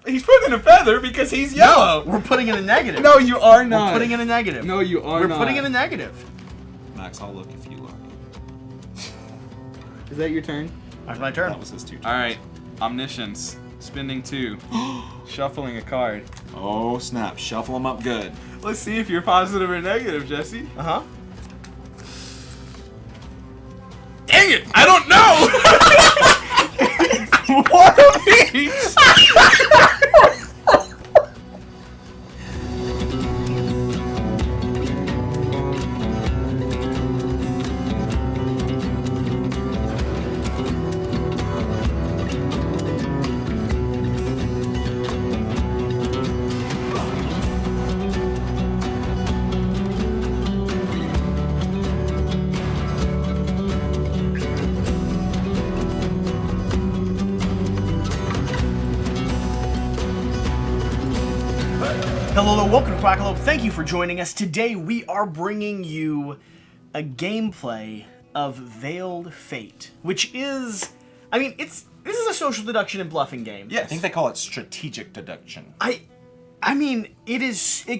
He's putting a feather because he's yellow. No, we're putting in a negative. No, you are not. We're putting in a negative. No, you are We're not. putting in a negative. Max, I'll look if you look. Is that your turn? That's my turn. That was his 2 turns. All right. Omniscience. Spending 2. Shuffling a card. Oh, snap. Shuffle them up good. Let's see if you're positive or negative, Jesse. Uh-huh. Dang it! I don't know! What are these? Hello, welcome to Quackalope. Thank you for joining us. Today we are bringing you a gameplay of Veiled Fate, which is, this is a social deduction and bluffing game. I think they call it strategic deduction. It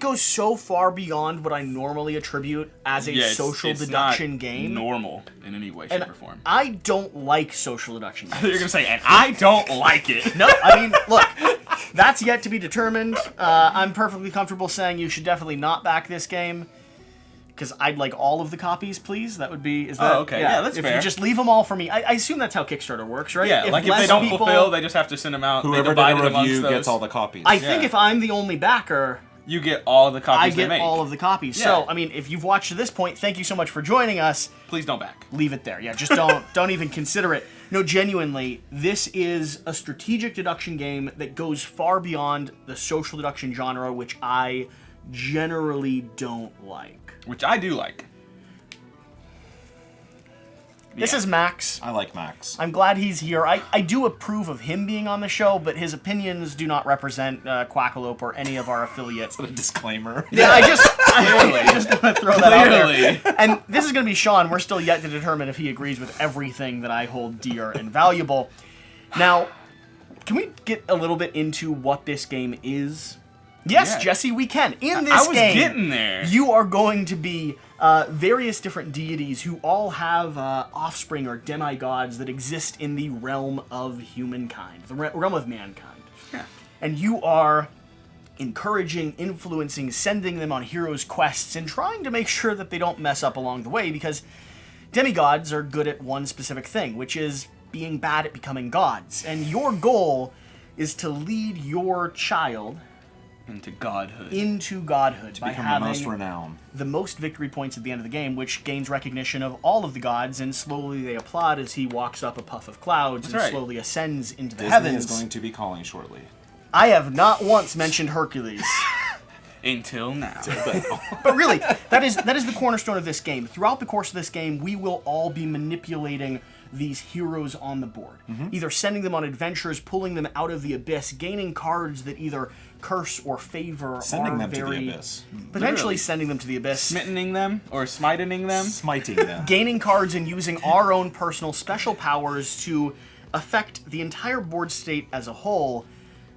goes so far beyond what I normally attribute as a social deduction not game. Normal in any way, shape, or form. I don't like social deduction games. You're gonna say, and I don't like it. No, look, that's yet to be determined. I'm perfectly comfortable saying you should definitely not back this game. Because I'd like all of the copies, please. That would be... Oh, okay. Yeah, that's fair. If you just leave them all for me. I assume that's how Kickstarter works, right? Yeah, if they don't fulfill, they just have to send them out. Whoever did a review gets all the copies. I think if I'm the only backer... You get all the copies I get all of the copies. Yeah. So, if you've watched to this point, thank you so much for joining us. Please don't back. Leave it there. Yeah, just don't even consider it. No, genuinely, this is a strategic deduction game that goes far beyond the social deduction genre, which I generally don't like. Which I do like. This is Max. I like Max. I'm glad he's here. I do approve of him being on the show, but his opinions do not represent Quackalope or any of our affiliates. What a disclaimer. Yeah, I just want to throw that out there. Clearly. And this is going to be Sean. We're still yet to determine if he agrees with everything that I hold dear and valuable. Now, can we get a little bit into what this game is? Yes, Yeah. Jesse, we can. In this I was game, getting there. you are going to be various different deities who all have offspring or demigods that exist in the realm of humankind, the realm of mankind. Yeah. And you are encouraging, influencing, sending them on heroes' quests, and trying to make sure that they don't mess up along the way, because demigods are good at one specific thing, which is being bad at becoming gods. And your goal is to lead your child into godhood. By Become having the most renowned. the most victory points at the end of the game, which gains recognition of all of the gods, and slowly they applaud as he walks up a puff of clouds and slowly ascends into the Disney heavens. is going to be calling shortly. I have not once mentioned Hercules. Until now. But really, that is the cornerstone of this game. Throughout the course of this game, we will all be manipulating these heroes on the board. Either sending them on adventures, pulling them out of the abyss, gaining cards that either curse or favor, Sending are them to the abyss. Potentially Literally. sending them to the abyss. Smittening them or smiting them. Smiting them. Gaining cards and using our own personal special powers to affect the entire board state as a whole.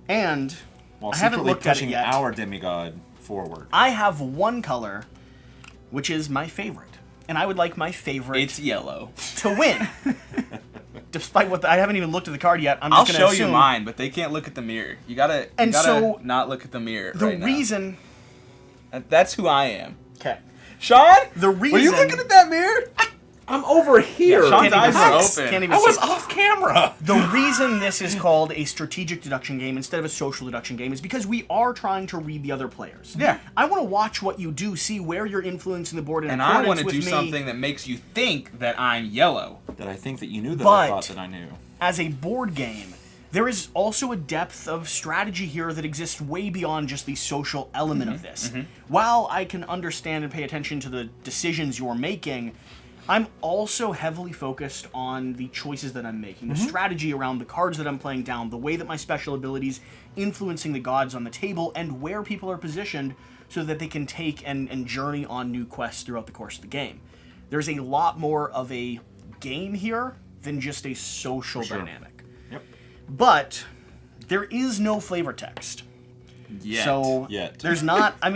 And While I haven't secretly looked at it pushing yet. our demigod forward. I have one color, which is my favorite. And I would like my favorite It's yellow. to win. Despite what I haven't even looked at the card yet. I'm I'll just going to show assume. you mine, but they can't look at the mirror. You gotta so, not look at the mirror. The right now. reason. That's who I am. Okay. Sean? The reason. Were you looking at that mirror? I'm over here. Yeah, Sean's Can't even eyes are see. open. Can't even I was see. off camera. The reason this is called a strategic deduction game instead of a social deduction game is because we are trying to read the other players. Yeah. I want to watch what you do, see where you're influencing the board in And accordance I want to with do me. something that makes you think that I'm yellow. That I think that you knew that But- I thought that I knew. As a board game, there is also a depth of strategy here that exists way beyond just the social element of this. While I can understand and pay attention to the decisions you're making, I'm also heavily focused on the choices that I'm making, the strategy around the cards that I'm playing down, the way that my special abilities influencing the gods on the table, and where people are positioned so that they can take and journey on new quests throughout the course of the game. There's a lot more of a game here than just a social dynamic. Yep. But There is no flavor text. Yet. So Yet. there's not a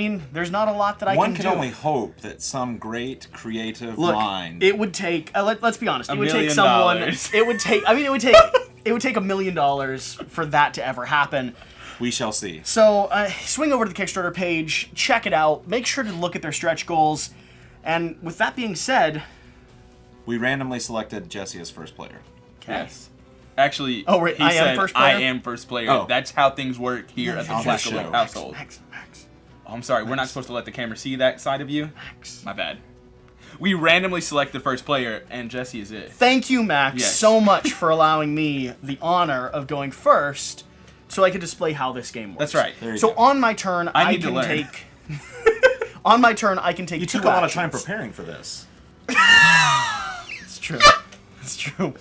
lot that I One can can do. only hope that some great creative Look, mind. it would take. Let's be honest. It would take $1 someone. million. It would take. I mean, it would take. It would take $1 million for that to ever happen. We shall see. So swing over to the Kickstarter page, check it out. Make sure to look at their stretch goals. And with that being said, We randomly selected Jesse as first player. Yes. Actually, Oh, right, he I am said, first player? I am first player. Oh. That's how things work here at the on this Quackalope show. household. Max. Oh, I'm sorry, we're not supposed to let the camera see that side of you? Max. My bad. We randomly selected first player, and Jesse is it. Thank you, Max, Yes. so much for allowing me the honor of going first, so I could display how this game works. That's right. There you So go. on my turn, I I need to can learn. take. On my turn, I can take. You two took a lot of actions. time preparing for this. It's true. It's true.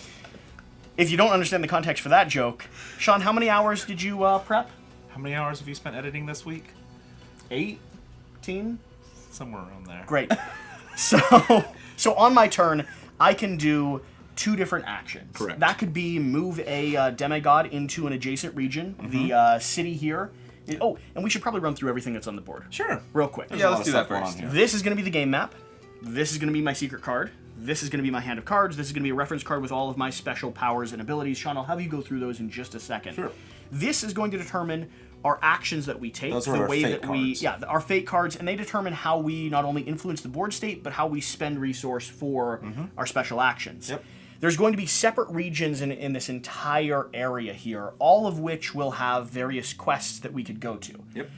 If you don't understand the context for that joke, Sean, how many hours did you prep? How many hours have you spent editing this week? 18? Somewhere around there. Great. So on my turn, I can do two different actions. Correct. That could be move a demigod into an adjacent region. Mm-hmm. The city here. And we should probably run through everything that's on the board. Sure. Real quick. Yeah, a lot let's of do that stuff going first. on here. This is going to be the game map. This is going to be my secret card. This is going to be my hand of cards. This is going to be a reference card with all of my special powers and abilities. Sean, I'll have you go through those in just a second. Sure. This is going to determine our actions that we take, Those are our fate cards. our fate cards, and they determine how we not only influence the board state, but how we spend resource for our special actions. Yep. There's going to be separate regions in this entire area here, all of which will have various quests that we could go to. Yep.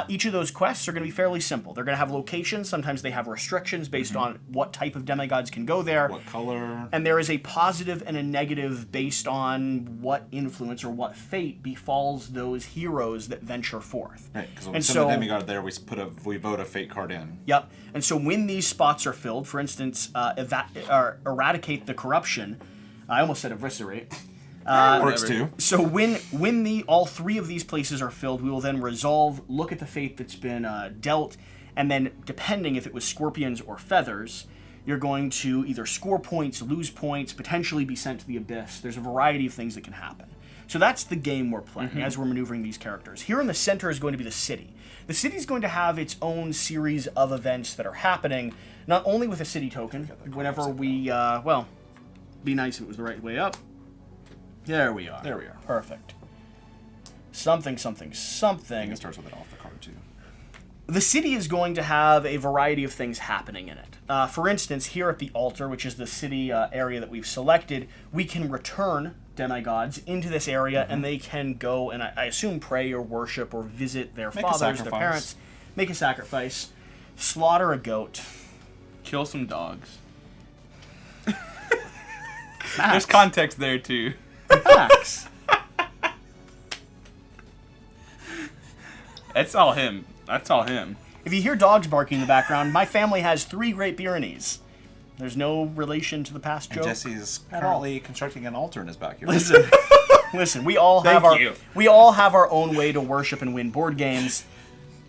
Each of those quests are going to be fairly simple. They're going to have locations. Sometimes they have restrictions based on what type of demigods can go there. What color? And there is a positive and a negative based on what influence or what fate befalls those heroes that venture forth. Right, because when And we send so- the demigod there, we vote a fate card in. Yep. And so when these spots are filled, for instance, eradicate the corruption. I almost said eviscerate. Works whatever. too. So when all three of these places are filled, we will then resolve, look at the fate that's been dealt, and then depending if it was scorpions or feathers, you're going to either score points, lose points, potentially be sent to the abyss. There's a variety of things that can happen. So that's the game we're playing as we're maneuvering these characters. Here in the center is going to be the city. The city is going to have its own series of events that are happening, not only with a city token, whenever we, be nice if it was the right way up. There we are. There we are. Perfect. Something. I think it starts with it off the card too. The city is going to have a variety of things happening in it. For instance, here at the altar, which is the city area that we've selected, we can return demigods into this area, and they can go and I assume pray or worship or visit their Make a fathers, their sacrifice. parents, make a sacrifice, slaughter a goat. Kill some dogs. Max. There's context there, too. Max. That's all him. That's all him. If you hear dogs barking in the background, my family has 3 Great Pyrenees. There's no relation to the past And joke. Jesse's at all. currently constructing an altar in his backyard. Listen, we all have Thank you. our own way to worship and win board games.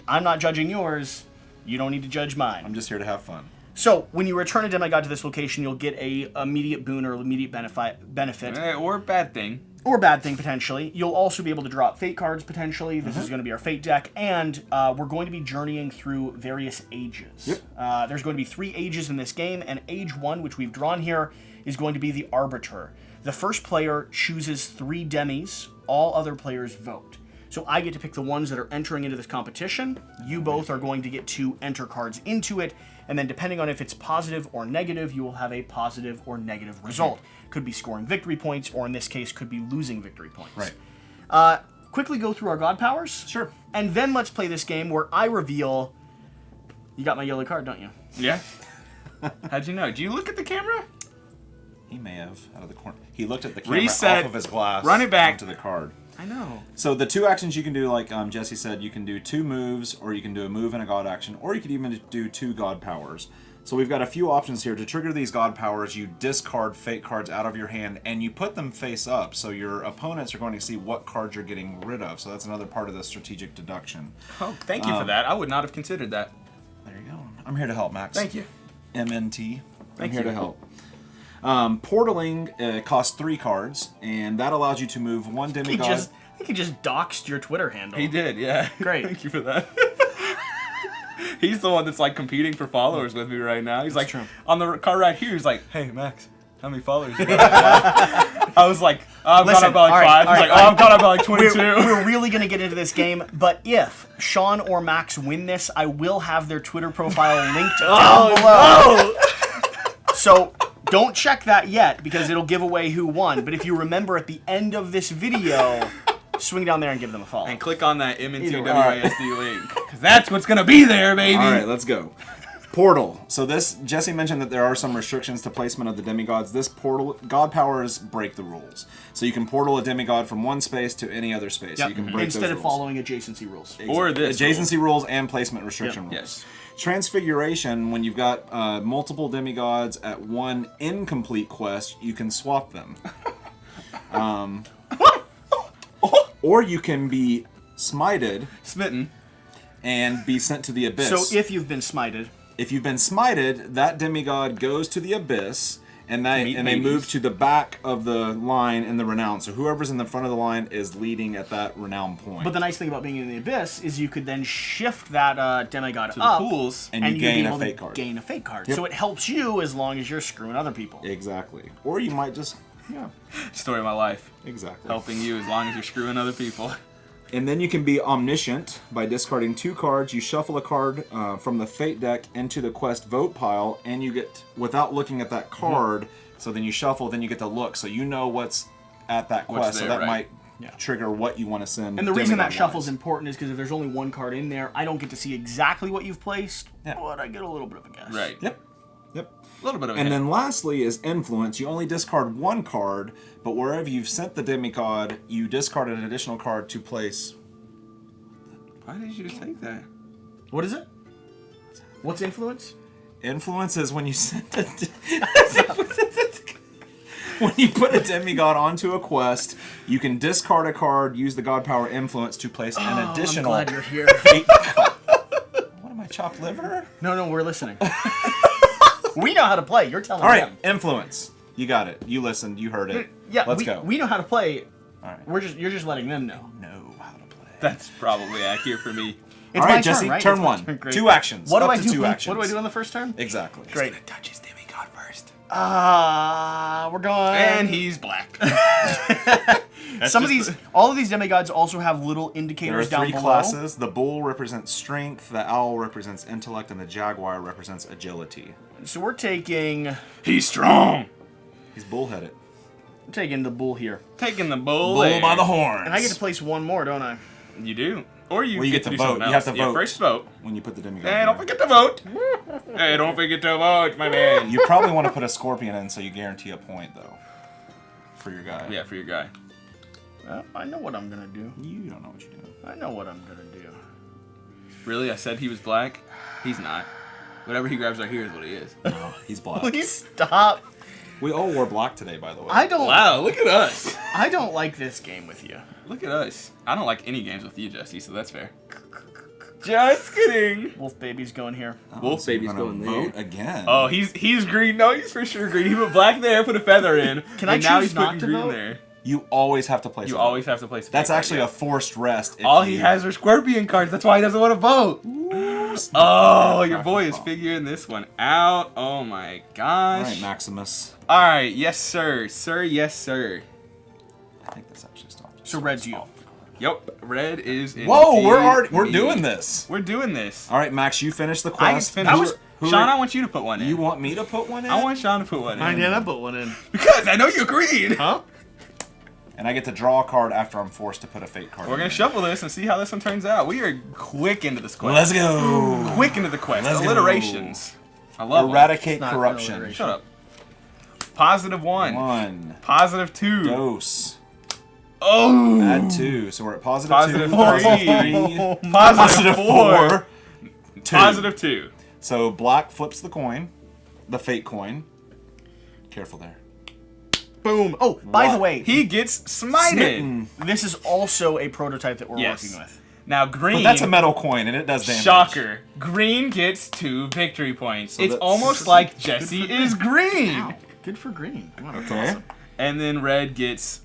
I'm not judging yours. You don't need to judge mine. I'm just here to have fun. So, when you return a demigod to this location, you'll get a immediate boon or immediate benefit. Or bad thing. Or bad thing, potentially. You'll also be able to drop fate cards, potentially. This is going to be our fate deck. And we're going to be journeying through various ages. Yep. There's going to be 3 ages in this game, and age 1, which we've drawn here, is going to be the arbiter. The first player chooses 3 demis. All other players vote. So I get to pick the ones that are entering into this competition. You both are going to get to enter cards into it. And then depending on if it's positive or negative, you will have a positive or negative result. Could be scoring victory points, or in this case, could be losing victory points. Right. Quickly go through our god powers. Sure. And then let's play this game where I reveal... You got my yellow card, don't you? Yeah? How'd you know? Do you look at the camera? He may have out of the corner. He looked at the camera Reset. off of his glass. Run it back. onto the card. I know. So the 2 actions you can do, like Jesse said, you can do 2 moves, or you can do a move and a god action, or you could even do 2 god powers. So we've got a few options here. To trigger these god powers, you discard fate cards out of your hand, and you put them face up, so your opponents are going to see what cards you're getting rid of. So that's another part of the strategic deduction. Oh, thank you for that. I would not have considered that. There you go. I'm here to help, Max. Thank you. MNT. Thank I'm here you. to help. Portaling costs 3 cards, and that allows you to move 1 He demigod. just think he just doxed your Twitter handle. He did, yeah. Great. Thank you for that. He's the one that's like competing for followers with me right now. He's like, true. on the car right here, he's like, hey, Max, how many followers you got? I was like, I've got about like 5. He's like, I've got about like 22. We're really going to get into this game, but if Sean or Max win this, I will have their Twitter profile linked down below. No. So don't check that yet, because it'll give away who won. But if you remember at the end of this video, swing down there and give them a follow. And click on that M&T-WASD link, because that's what's going to be there, baby. All right, let's go. Portal. So this, Jesse mentioned that there are some restrictions to placement of the demigods. This portal, god powers break the rules. So you can portal a demigod from one space to any other space. So you can break Instead those of rules. following adjacency rules. Exactly. Or this adjacency rules and placement restriction rules. Yes. Transfiguration, when you've got multiple demigods at one incomplete quest, you can swap them. Or you can be smited. Smitten. And be sent to the abyss. So if you've been smited. If you've been smited, that demigod goes to the abyss, and they move to the back of the line in the Renown. So whoever's in the front of the line is leading at that Renown point. But the nice thing about being in the abyss is you could then shift that demigod To up, the pools. and you you'd gain be a able fake to card. gain a fake card. Yep. So it helps you as long as you're screwing other people. Exactly. Or you might just, yeah, Story of my life. exactly. Helping you as long as you're screwing other people. And then you can be omniscient by discarding 2 cards. You shuffle a card from the fate deck into the quest vote pile, and you get, without looking at that card, so then you shuffle, then you get to look, so you know what's at that quest, so that might trigger what you want to send. And the reason that demigod-wise. shuffle is important is because if there's only one card in there, I don't get to see exactly what you've placed, Yeah. but I get a little bit of a guess. Right. Yep. Yep. A little bit of a And hint. then lastly is influence. You only discard 1 card, but wherever you've sent the demigod, you discard an additional card to place. Why did you just take that? What is it? What's influence? Influence is when you send a when you put a demigod onto a quest, you can discard a card, use the god power influence to place an additional. I'm glad you're here. fate card. What am I, chopped liver? No, we're listening. We know how to play. You're telling All right, them. influence. You got it. You listened. You heard it. Yeah, Let's go. We know how to play. All right. You're just letting them know. Know how to play. That's probably accurate for me. It's All my right, Jesse. turn, right? Turn It's my 1. turn. Great. 2 actions. What do Up I to do? 2 actions. What do I do on the first turn? Exactly. Great. Touch his demigod first. We're going. And he's black. All of these demigods also have little There are indicators 3 down below. classes. The bull represents strength, the owl represents intellect, and the jaguar represents agility. So we're taking He's strong. He's bullheaded. the bull here, Taking the bull. Bull there. by the horns. and I get to place one more, don't I? You do. Or you, Well, you get to to do vote. something You else. have to Yeah, vote. first vote. when you put the demigod. Hey, there. don't forget to vote. Hey, don't forget to vote, my man. You probably want to put a scorpion in so you guarantee a point, though, for your guy. Yeah, for your guy. I know what I'm gonna do. You don't know what you're doing. I know what I'm gonna do. Really? I said he was black? He's not. Whatever he grabs right here is what he is. No, he's black. Please stop. We all wore black today, by the way. I don't. Wow, look at us. I don't like this game with you. Look at us. I don't like any games with you, Jesse, so that's fair. Just kidding. Wolf baby's going here. Wolf so you're baby's gonna going there. vote again. Oh, he's green. No, he's for sure green. He put black there, put a feather in. Can I and now choose he's not putting to green vote? there. You always have to place. You a always vote. have to place a That's fake actually card, a forced rest. If All he you- has are scorpion cards. That's why he doesn't want to vote. Oh, your boy is figuring this one out. Oh my All gosh. right, Maximus. All right, yes sir, sir, yes sir. I think this actually stopped. So red's you. Yep, red is. Whoa, we're indeed doing me. this. We're doing this. All right, Max, you finish the I quest. can finish. Who- Sean, I want you to put one in. You want me to put one in? I want Sean to put one in. I put one in. Because I know you agreed. Huh? And I get to draw a card after I'm forced to put a fate card. We're in gonna there. shuffle this and see how this one turns out. We are quick into this quest. Let's go. Quick into the quest. Let's go. Alliterations. I love them. Eradicate It's not corruption. alliteration. Shut up. Positive 1. 1. Positive 2. Dose. Oh. Add 2. So we're at positive Positive 2. 3. Positive 3. Positive 4. 2. Positive 2. So black flips the coin. The fate coin. Careful there. Boom. Oh, by What? the way, He gets smited. Smitten. this is also a prototype that we're Yes. working with. Now green. But that's a metal coin and it does damage. Shocker. Green gets 2 victory points. So it's that's- almost like Jesse is green. Wow. Good for green. Wow, that's Okay. awesome. And then red gets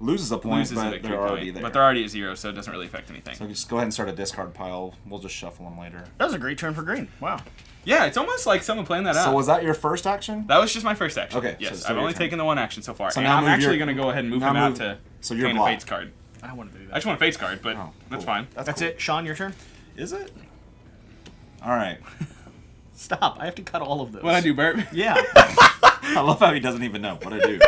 Loses a point, Loses a but victory they're already point. there. But they're already at 0, so it doesn't really affect anything. So just go ahead and start a discard pile. We'll just shuffle them later. That was a great turn for green. Wow. Yeah, it's almost like someone playing that out. So was that your first action? That was just my first action. Okay, so Yes, it's I've your only turn. taken the one action so far. So And now I'm move actually your- going to go ahead and move now him out move- to so you're gain a blocked. Fates card. I want to do that. I just want a Fates card, but Oh, that's cool. fine. That's cool. it. Sean, your turn. Is it? All right. Stop. I have to cut all of those. What I do, Bert? Yeah. I love how he doesn't even know what I do.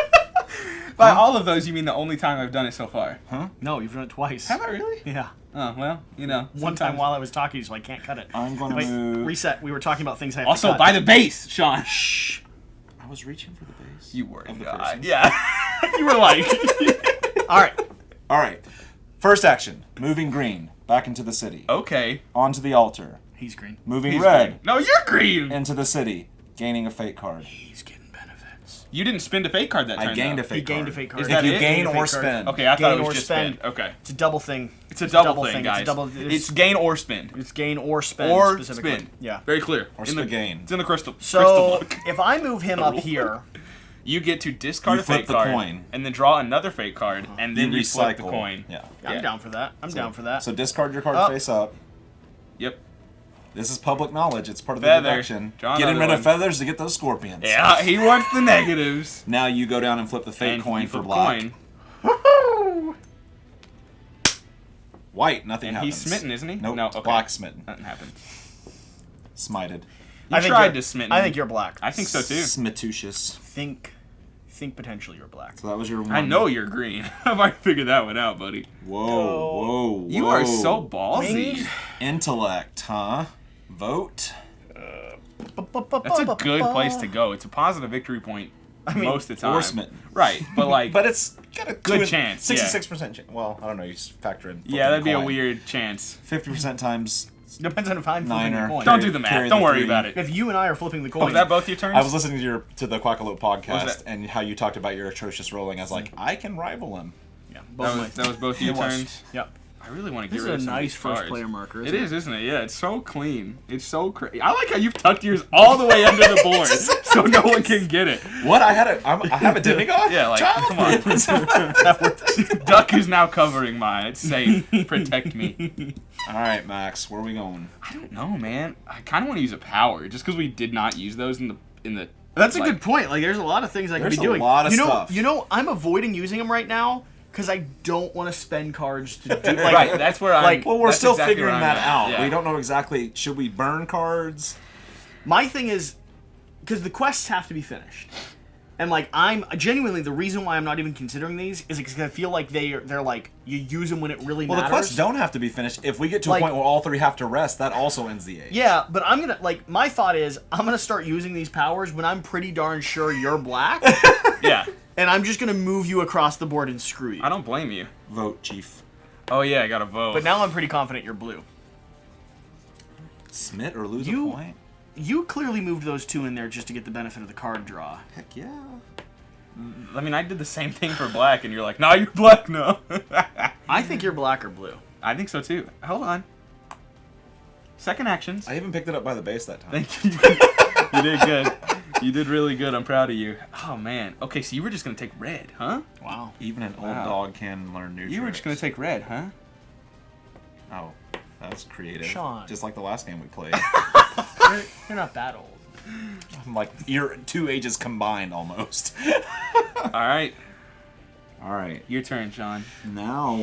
By all of those, you mean the only time I've done it so far? Huh? No, you've done it twice. Have I really? Yeah. Oh, well, you know. One time while I was talking, so I can't cut it. I'm going to Wait, move. reset. We were talking about things I have Also, to cut. by the base, Sean. Shh. I was reaching for the base. You were Of the God. person. Yeah. You were like. All right. All right. First action. Moving green. Back into the city. Okay. Onto the altar. He's green. Moving He's red. green. No, you're green. Into the city. Gaining a fate card. He's getting benefits. You didn't spend a fate card that turn. I gained though. a fate He card. gained a fate card. Is If that you it? gain Gained a or fate card. spend. Okay, I thought Gain it was or just spend. spend. Okay. It's a double thing. It's a double thing, thing. guys. It's a double. It's gain or spend. It's gain or spend. Or specifically. spin. Yeah. Very clear. Or in the spagain. It's in the crystal So book. if I move him up here, You get to discard You a fate flip the card coin. and then draw another fate card, and then you flip the coin. Yeah. I'm Yeah. down for that. I'm down for that. So discard your card Up. face up. Yep. This is public knowledge. It's part of the Feather. deduction. Draw Getting another rid of one. feathers to get those scorpions. Yeah, he wants the negatives. Now you go down and flip the fate And coin you for flip black. coin. White, nothing And happens. he's smitten, isn't he? Nope. No, okay. Black smitten. Nothing happened. Smited. You I think tried you're- to smitten. I think you're black. I think so too. Smitucious. Think potentially you're black. So that was your one. I know you're green. I've already figured that one out, buddy. Whoa, whoa, You are so ballsy. Winged. Intellect, huh? Vote. That's a good place to go. It's a positive victory point most of the time. Or smitten. Right, but like, But it's got a Good chance, yeah. 66% chance. Well, I don't know. You factor in. yeah, that'd be a coin. weird chance. 50% times. Depends on if I'm flipping Niner. the coin. Don't do the math. Carry Don't the worry three. about it. If you and I are flipping the coin, Oh, is that both your turns? I was listening to the Quackalope was podcast that? and how you talked about your atrocious rolling. I was like, I can rival him. Yeah, both That was both your It was. turns. Yep. I really want to get This rid of is a some of nice these first cards. player marker. It is, isn't it? Yeah, it's so clean. It's so crazy. I like how you've tucked yours all the way under the board, so no one can get it. What? I have a demigod? Yeah, like, Child? come on. Duck is now covering mine. It's safe. Protect me. All right, Max. Where are we going? I don't know, man. I kind of want to use a power, just because we did not use those in the. That's a like- good point. Like, there's a lot of things I could be There's a doing. lot of you know, stuff. You know, I'm avoiding using them right now because I don't want to spend cards to do. Like, Right, that's where I'm. like, Well, we're that's still exactly figuring where I'm that at. out. Yeah. We don't know exactly. Should we burn cards? my thing is because the quests have to be finished, and like I'm genuinely the reason why I'm not even considering these is because I feel like they're like you use them when it really Well, matters. the quests don't have to be finished. If we get to Like- a point where all three have to rest, that also ends the age. Yeah, but I'm gonna like my thought is I'm gonna start using these powers when I'm pretty darn sure you're black, Yeah, and I'm just gonna move you across the board and screw you. I don't blame you. Vote, Chief. Oh yeah, I got to vote. But now I'm pretty confident you're blue. Smit or lose You- a point? You clearly moved those two in there just to get the benefit of the card draw. Heck yeah. I mean, I did the same thing for black, and you're like, "Nah, you're black now." I think you're black or blue. I think so too. Hold on. Second actions. I even picked it up by the base that time. Thank you. You did good. You did really good. I'm proud of you. Oh man. Okay, so you were just gonna take red, huh? Wow. Even an old Wow. dog can learn new tricks. You were just gonna take red, huh? Oh, that was creative. Sean. Just like the last game we played. You're not that old. I'm like, you're 2 ages combined almost. All right, All right. your turn, Sean. Now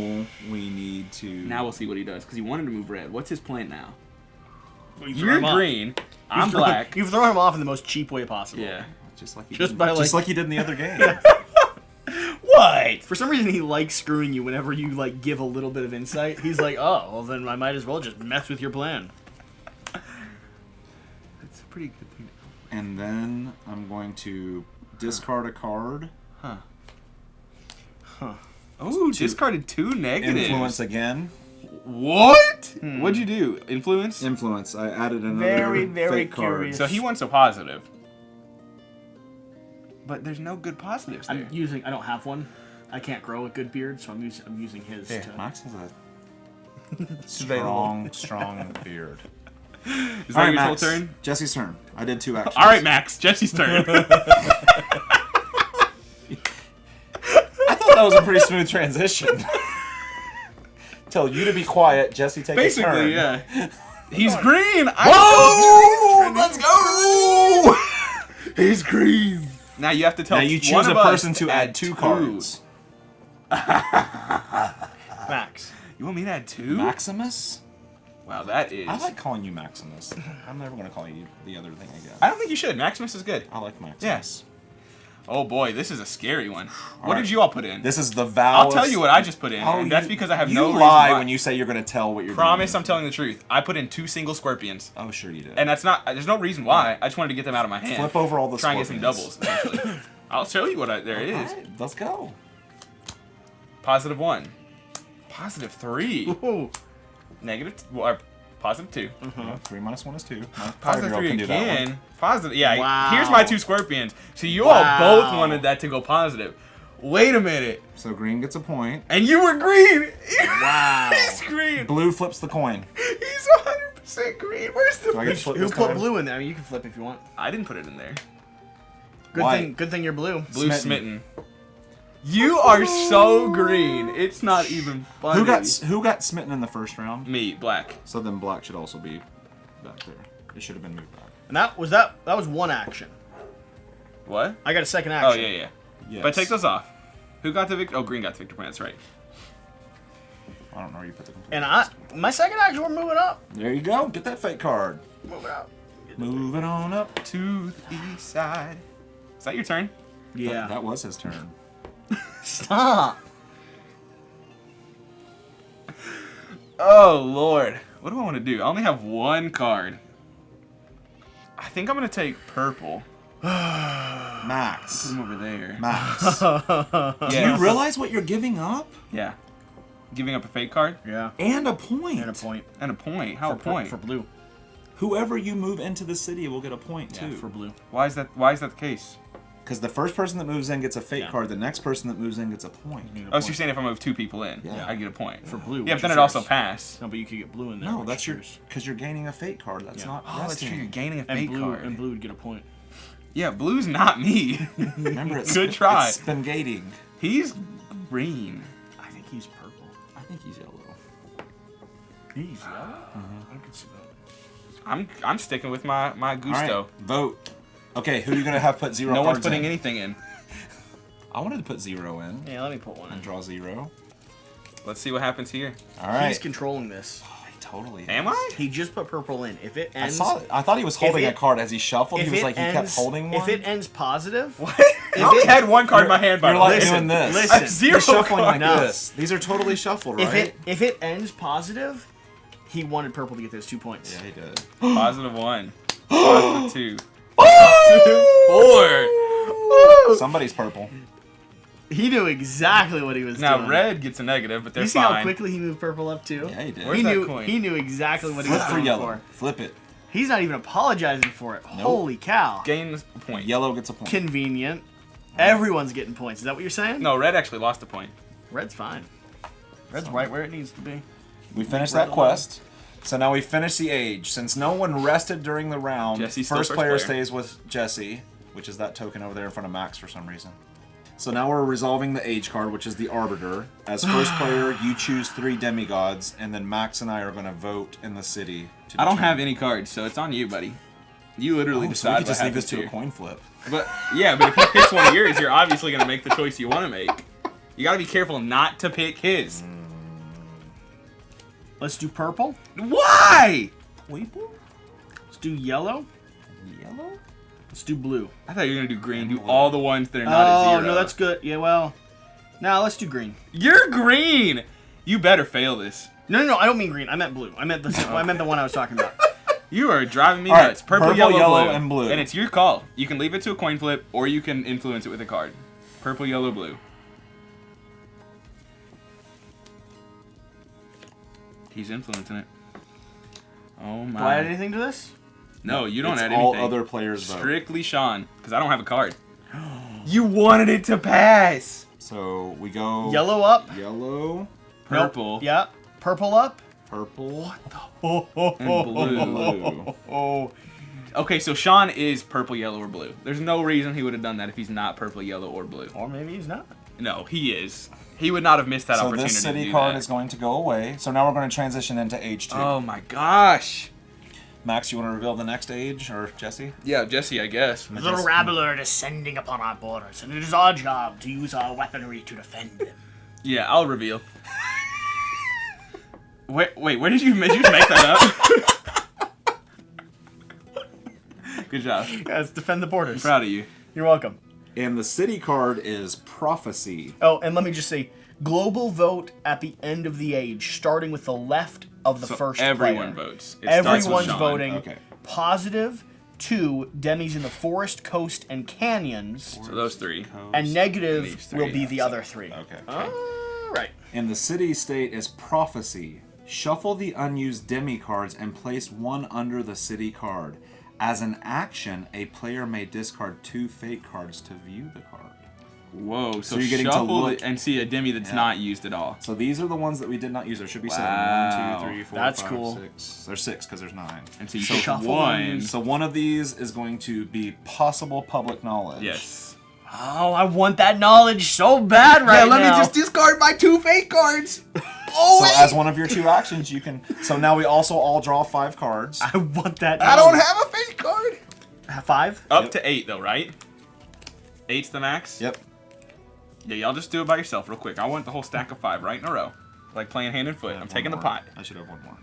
we need to. Now we'll see what he does because he wanted to move red. What's his plan now? You've You're thrown him off. green. I'm You've thrown- black. You've thrown him off in the most cheap way possible. Yeah. Just like Just by, like- just like you did in the other game. What? For some reason, he likes screwing you whenever you like give a little bit of insight. He's like, "Oh, well, then I might as well just mess with your plan." That's a pretty good thing. And then I'm going to discard a card. Oh, discarded 2 negatives. Influence again. What? What'd you do? Influence? Influence. I added another Very, very fake card. curious. So he wants a positive. But there's no good positives there. I'm using. I don't have one. I can't grow a good beard, so I'm using his. Here, To, Max has a available. strong beard. Is All that right, your full Max. turn? Jesse's turn. I did 2 actions. All right, Max. Jesse's turn. I thought that was a pretty smooth transition. Tell you to be quiet, Jesse take a turn. Basically, yeah. He's green! Whoa! Let's go! He's green! Now you have to tell Now you choose a person to add 2 cards. Max. You want me to add 2? Maximus? Wow, that is... I like calling you Maximus. I'm never going to call you the other thing again. I don't think you should. Maximus is good. I like Maximus. Yes. Oh boy, this is a scary one. What right. did you all put in? This is the vow. I'll tell you what I just put in, and that's because I have no reason You lie why. when you say you're going to tell what you're Promise doing. I'm telling the truth. I put in 2 single scorpions. Oh, sure you did. And that's not... There's no reason why. I just wanted to get them out of my hand. Flip over all the Try and get some scorpions. doubles, essentially. I'll show you what there it is. Right, let's go. Positive 1. Positive 3. Ooh. Negative... Or positive 2. Yeah, 3 minus 1 is 2. My Positive 5-year-old 3 can do that one. again. Positive... Yeah, Wow. here's my 2 scorpions. So you all both wanted that to go positive. Wait a minute. So green gets a point. And you were green. Wow. He's green. Blue flips the coin. He's 100% green. Where's the... Do I get to flip Who this put time? blue in there? I mean, you can flip if you want. I didn't put it in there. White. Good thing you're blue. Blue smitten. You are so green. It's not even funny. Who got smitten in the first round? Me, black. So then black should also be back there. It should have been moved back. And that was 1 action. What? I got a second Oh, action. yeah. Yes. But take those off. Who got the victor? Oh, green got the victor point. That's right. I don't know where you put the complete. And my second action, we're moving up. There you go. Get that fake card. Moving up. Moving on up. To the east side. Is that your turn? Yeah. That was his turn. Stop. Oh, Lord. What do I want to do? I only have 1 card. I think I'm going to take purple. Max. Put him over there. Max. Do Yeah. you realize what you're giving up? Yeah. Giving up a fake card? Yeah. And a point. And a point. And a point. How a point? For blue. Whoever you move into the city will get a point Yeah, too. for blue. Why is that the case? Because the first person that moves in gets a fake Yeah. card. The next person that moves in gets a point. Oh, so you're saying if I move 2 people in, Yeah. I get a point. For blue. Yeah, which but then is it also yours. passed. No, but you could get blue in there. No, which that's is yours. Because you're gaining a fake card. That's Yeah. not Oh, that's true. resting. You're gaining a And fake blue card. and blue would get a point. Yeah, blue's not me. Remember, it's Good try. It's been gating. He's green. I think he's purple. I think he's yellow. He's yellow? I can see that. I'm sticking with my gusto. All right, vote. Okay, who are you gonna have put 0 No cards one's putting in? anything in. I wanted to put 0 in Yeah, let me put one and in. draw 0. Let's see what happens here. All right. He's controlling this. Oh, he totally. Am is. I? He just put purple in. If it I ends, saw it. I thought he was holding a card as he shuffled. He if was it like he ends, kept holding one. If it ends positive, What? I only had 1 card in my hand, by You're the like way. doing this. listen. I'm 0 You're shuffling like No. this. These are totally shuffled, right? if it ends positive, he wanted purple to get those 2 points. Yeah, he did. Positive 1. Positive 2. Positive 4. Somebody's purple. He knew exactly what he was Now doing. red gets a negative, but they're You see fine. how quickly he moved purple up too? Yeah, he did. Where's He that knew coin? he knew exactly what he Flip was for going yellow. for. Flip it. He's not even apologizing for it. Holy cow. Gain a point. Yellow gets a point. Convenient. Everyone's getting points. Is that what you're saying? No, red actually lost a point. Red's fine. Red's right where it needs to be. We finished Red that alone. quest. So now we finish the age. Since no one rested during the round, Jesse's still first first player player. stays with Jesse, which is that token over there in front of Max for some reason. So now we're resolving the age card, which is the Arbiter. As first player, you choose 3 demigods, and then Max and I are going to vote in the city. I don't have any cards, so it's on you, buddy. You literally So we decide could just what leave this happens to a here. coin flip. But yeah, but if he picks one of yours, you're obviously gonna make the choice you want to make. You gotta be careful not to pick his. Let's do purple. Why? Let's do yellow. Yellow? Let's do blue. I thought you were gonna do green. Do all the ones that are not at Oh, 0. no, that's good. Yeah, well. Now let's do green. You're green. You better fail this. No, I don't mean green. I meant blue. I meant the one I was talking about. You are driving me All right, nuts. Purple, purple, yellow, yellow, blue. and blue. And it's your call. You can leave it to a coin flip, or you can influence it with a card. Purple, yellow, blue. He's influencing it. Oh my. Do I add anything to this? No, you don't It's add all anything. other players vote. Strictly Sean, because I don't have a card. You wanted it to pass. So we go Yellow up. yellow, Purple Nope. Yeah. Purple up. purple, and blue. blue. Oh. Okay, so Sean is purple, yellow, or blue. There's no reason he would have done that if he's not purple, yellow, or blue. Or maybe he's not. No, he is. He would not have missed that So opportunity this to city do card that. is going to go away. So now we're going to transition into age 2. Oh my gosh. Max, you want to reveal the next age, or Jesse? Yeah, Jesse, I guess. The rabble are descending upon our borders, and it is our job to use our weaponry to defend them. Yeah, I'll reveal. Wait, where did you make that up? Good job. Yes, defend the borders. Proud of you. You're welcome. And the city card is Prophecy. Oh, and let me just say, global vote at the end of the age, starting with the left of the first everyone player. votes. It starts with Everyone's Sean. voting. Okay. Positive to demis in the forest, coast, and canyons, So those 3. and negative These 3, will be yeah, the other 3. Okay. All right. And the city state is Prophecy. Shuffle the unused demi cards and place one under the city card. As an action, a player may discard 2 fate cards to view the card. Whoa, so you're getting to shuffle look- and see a demi that's not used at all. So these are the ones that we did not use. There should be 7. Wow. 1, 2, 3, 4, That's 5, cool. 6. There's 6 because there's 9. And so you So pick shuffle one. them. So one of these is going to be possible public knowledge. Yes. Oh, I want that knowledge so bad right now. discard my 2 fate cards. So as one of your 2 actions, you can. So now we also all draw 5 cards. I want that. I don't knowledge. have a fate card. 5. Up Yep. to 8 though, right? 8's the max? Yep. Yeah, y'all just do it by yourself real quick. I want the whole stack of 5 right in a row. Like playing hand and foot. I'm taking the pot. I should have 1 more.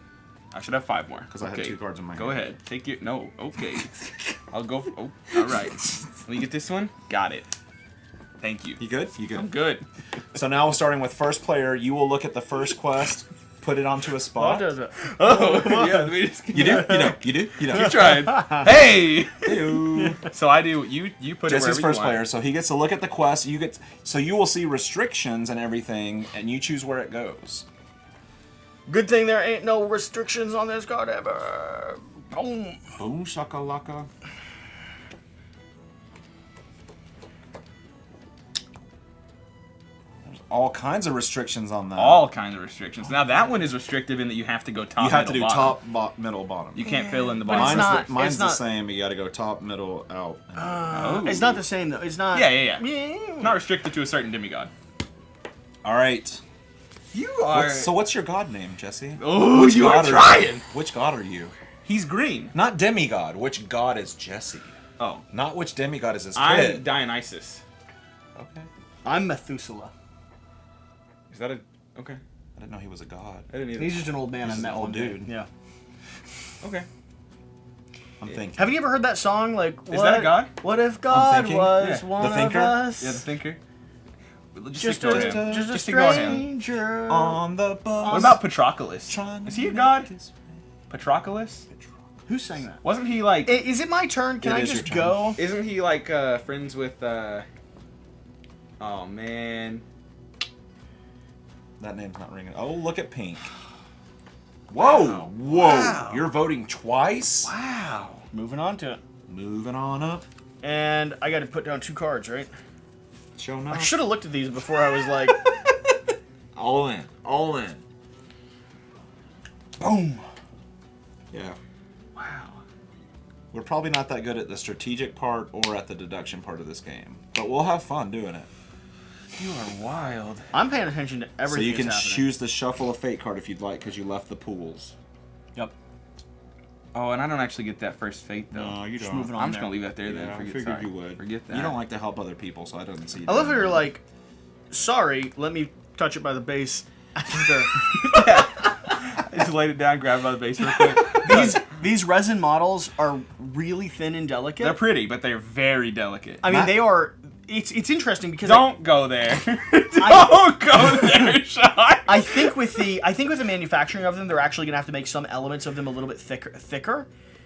I should have 5 more. Because I had 2 cards in my hand. Go ahead. Take your... No. Okay. I'll go... Oh, all right. Let me get this one. Got it. Thank you. You good? You I'm good? good. So now starting with first player, you will look at the first quest, put it onto a spot. Oh, yeah. Let me just... You do? You don't. You do? You don't. Keep trying. Hey! Ew. So I do... You put it Jesse's wherever first you want. player, so he gets to look at the quest. So you will see restrictions and everything, and you choose where it goes. Good thing there ain't no restrictions on this card ever. Boom. Boom shakalaka. There's all kinds of restrictions on that. All kinds of restrictions. Now that one is restrictive in that you have to go top, you have to middle, do bottom. top, middle, bottom. You can't fill in the But bottom. it's not- Mine's it's the not- same, but you got to go top, middle, out. Oh. It's not the same though. It's not. Yeah. Yeah. Not restricted to a certain demigod. All right. You are... So what's your god name, Jesse? Oh, Which you are god trying! Which god are you? He's green. Not demigod. Which god is Jesse? Oh. Not which demigod is his I'm kid. Dionysus. Okay. I'm Methuselah. Is that a... Okay. I didn't know he was a god. I didn't either. He's just an old man He's I met an old one day. dude. Yeah. Okay. I'm thinking. Have you ever heard that song? Like, Is that a god? What if God thinking. was Yeah. one The of thinker? us? Yeah, the thinker. Just ignore a, him. just a Just ignore him. stranger. On the bus. What about Patroclus? Trying Is to he a make god? his- Patroclus? Who sang that? Wasn't he like... Is it my turn? Can It I is your just turn. go? Isn't he like friends with... Oh, man. That name's not ringing. Oh, look at Pink. Whoa! Whoa! Wow. You're voting twice? Wow. Moving on to it. Moving on up. And I got to put down 2 cards, right? Show I up. should have looked at these before I was like, All in. All in. boom. Yeah. Wow. We're probably not that good at the strategic part or at the deduction part of this game. But we'll have fun doing it. You are wild. I'm paying attention to So everything you can that's happening. choose the shuffle of fate card if you'd like, because you left the pools. Yep. Oh, and I don't actually get that first fate, though. No, you Just don't. moving on I'm just there. going to leave that there, then. Yeah, I Forget, figured sorry. you would. Forget that. You don't like to help other people, so I don't see you. I love how doing you're that. like, sorry, let me touch it by the base. After I just laid it down, grabbed it by the base real quick. these resin models are really thin and delicate. They're pretty, but they're very delicate. I mean, Matt- they are. It's interesting because Don't go there. Don't go there, Sean. I think with the manufacturing of them, they're actually gonna have to make some elements of them a little bit thicker,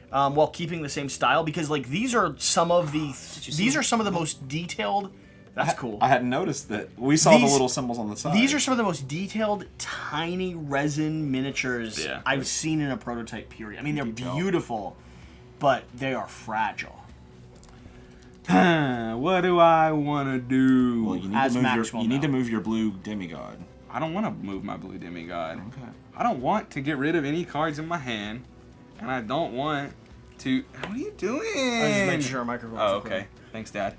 while keeping the same style. Because like these are some of the most detailed. That's cool. I hadn't noticed that. We saw the These- little symbols on the side. These are some of the most detailed, tiny resin miniatures Yeah. I've seen in a prototype period. I mean, they're beautiful, but they are fragile. What do I want to do? Well, you need As to move Max your will you need know. to move your blue demigod. I don't want to move my blue demigod. Okay. I don't want to get rid of any cards in my hand, and I don't want to... What are you doing? I was just making sure our microphone was Oh, okay. Thanks, Dad.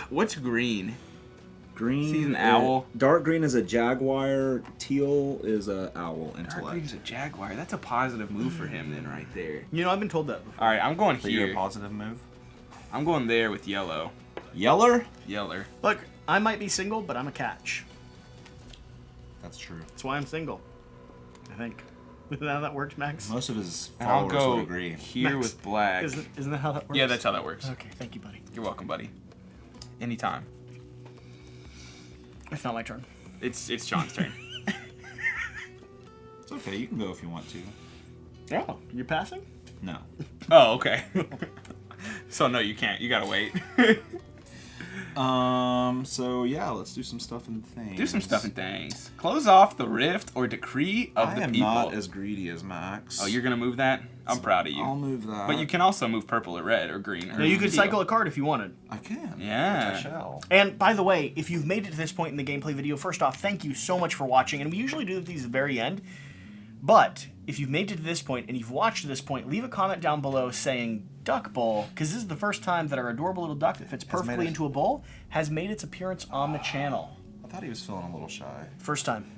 What's green? Green. He's an owl. Dark green is a jaguar. Teal is a owl. Dark Intellect. green's a jaguar. That's a positive move for him then, right there. You know, I've been told that before. All right, I'm going So you're a here. positive move. I'm going there with yellow. Yeller. Yeller. Look, I might be single, but I'm a catch. That's true. That's why I'm single. I think. Isn't that how that works, Max? Most of his And I'll followers would go agree. here Max, with black. Isn't that how that works? Yeah, that's how that works. Okay, thank you, buddy. You're welcome, buddy. Anytime. It's not my turn. It's Sean's turn. It's okay. You can go if you want to. Oh, you're passing? No. Oh, okay. So no, you can't. You gotta wait. So yeah, let's do some stuff and things. Do some stuff and things. Close off the rift or decree of I the am people. not as greedy as Max. Oh, you're gonna move that? I'm proud of you. I'll move that. But you can also move purple or red or green. Or No, you could teal. cycle a card if you wanted. I can. Yeah. Which I shall. And by the way, if you've made it to this point in the gameplay video, first off, thank you so much for watching. And we usually do these at the very end. But if you've made it to this point and you've watched to this point, leave a comment down below saying Duck Bowl, because this is the first time that our adorable little duck that fits perfectly into a bowl has made its appearance on the channel. I thought he was feeling a little shy. First time.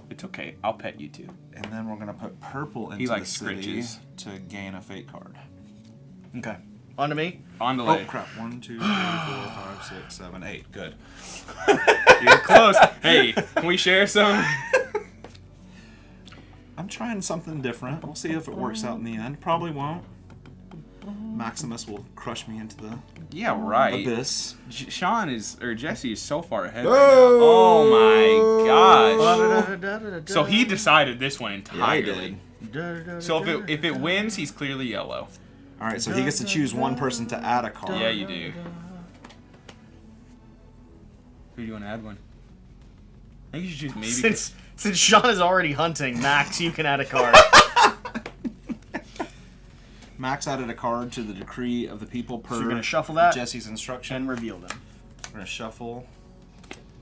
It's okay. I'll pet you too. And then we're gonna put purple into He likes the city scritches. to gain a fate card. Okay. On to me. On the Oh way. crap! 1, 2, 3, 4, 5, 6, 7, 8. Good. You're close. Hey, can we share some? I'm trying something different. We'll see if it works out in the end. Probably won't. Maximus will crush me into the Yeah, right. abyss. Sean is, or Jesse is so far ahead right now. Oh my gosh. So he decided this one entirely. So if it wins, he's clearly yellow. All right, so he gets to choose one person to add a card. Yeah, you do. Who do you want to add one? I think you should choose maybe. Since Sean is already hunting, Max, you can add a card. Max added a card to the decree of the people per So you're gonna shuffle that Jesse's instruction. and reveal them. We're gonna shuffle.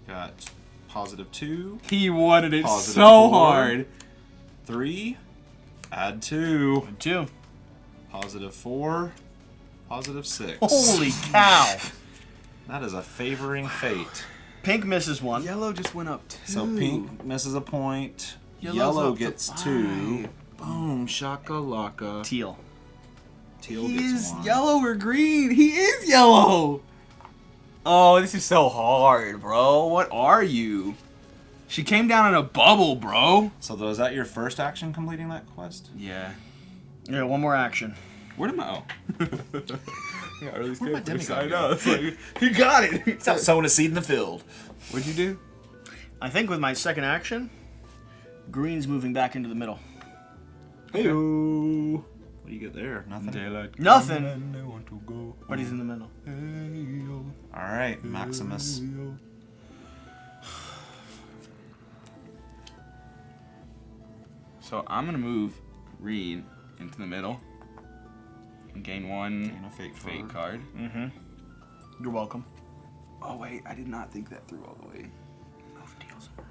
Got +2, He wanted it Positive so 4. hard. 3, add 2, 2. +4, +6. Holy cow! That is a favoring fate. Pink misses one. Yellow just went up 2. So pink misses a point. Yellow's Yellow up to gets 5. 2. Boom, shakalaka. Teal. Teal He gets is 1. yellow or green. He is yellow. Oh, this is so hard, bro. What are you? She came down in a bubble, bro. So was that your first action completing that quest? Yeah. Yeah, one more action. Where am I? Oh. Yeah, early Where'd my escape. demigod I go? know. It's like, he got it. It's not sowing a seed in the field. What'd you do? I think with my second action, green's moving back into the middle. Hey-o. What do you get there? Nothing? Daylight. Nothing. come and I want to go. But he's in the middle. Hey-o. Alright, Maximus. Hey-o. So I'm gonna move green into the middle and gain one Gain a fate fate card. card. Mm-hmm. You're welcome. Oh wait, I did not think that through all the way. Move teal somewhere.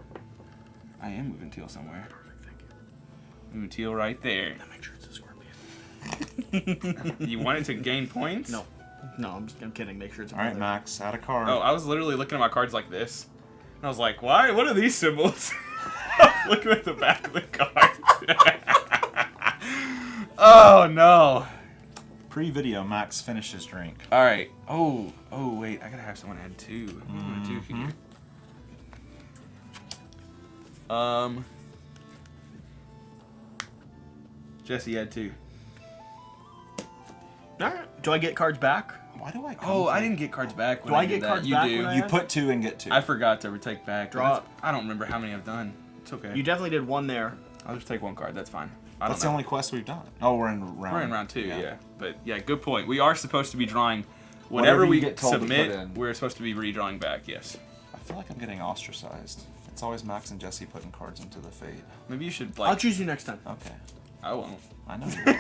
I am moving teal somewhere. Perfect, thank you. Moving teal right there. Now make sure it's a scorpion. You wanted to gain points? No. No, I'm kidding. Make sure it's a Alright, feather. Max, add a card. Oh, I was literally looking at my cards like this. And I was like, why? What are these symbols? I was looking at the back of the card. Oh, no. Pre-video, Max finished his drink. All right. Oh, wait. I got to have someone add 2. What do I do here? Jesse add 2. Alright. Do I get cards back? Why do I Oh, I didn't get cards back. When Do I did get that. cards you back do. when I You add? put 2 and get 2. I forgot to take back. Draw. That's- I don't remember how many I've done. It's okay. You definitely did one there. I'll just take one card. That's fine. I don't That's know. the only quest we've done. Oh, we're in round. We're in round 2, yeah. But yeah, good point. We are supposed to be drawing whatever Whatever you we get told to submit. put in. We're supposed to be redrawing back. Yes. I feel like I'm getting ostracized. It's always Max and Jesse putting cards into the fate. Maybe you should I'll like. choose you next time. Okay. I won't. I know you will.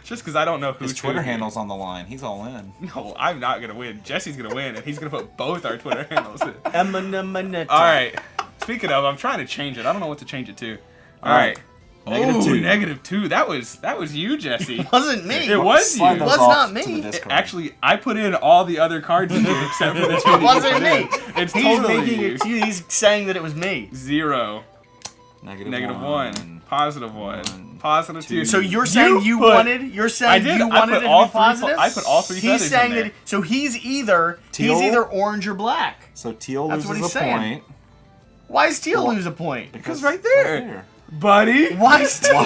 Just because I don't know who's His Twitter handle's on the line. He's all in. No, I'm not gonna win. Jesse's gonna win, and he's gonna put both our Twitter handles in. All All right. Speaking of, I'm trying to change it. I don't know what to change it to. All right. -2. That was you, Jesse. It wasn't me. It was you. It was not me. Actually, I put in all the other cards in here except for the 2. It wasn't me. It's totally you. He's saying that it was me. 0. -1. +1. +2. So you're saying you wanted it to be positive? I put all 3 feathers He's saying in there. that. So he's either orange or black. So teal That's what loses he's a saying. point. Why does teal lose a point? Because right there. Buddy. Why is teal?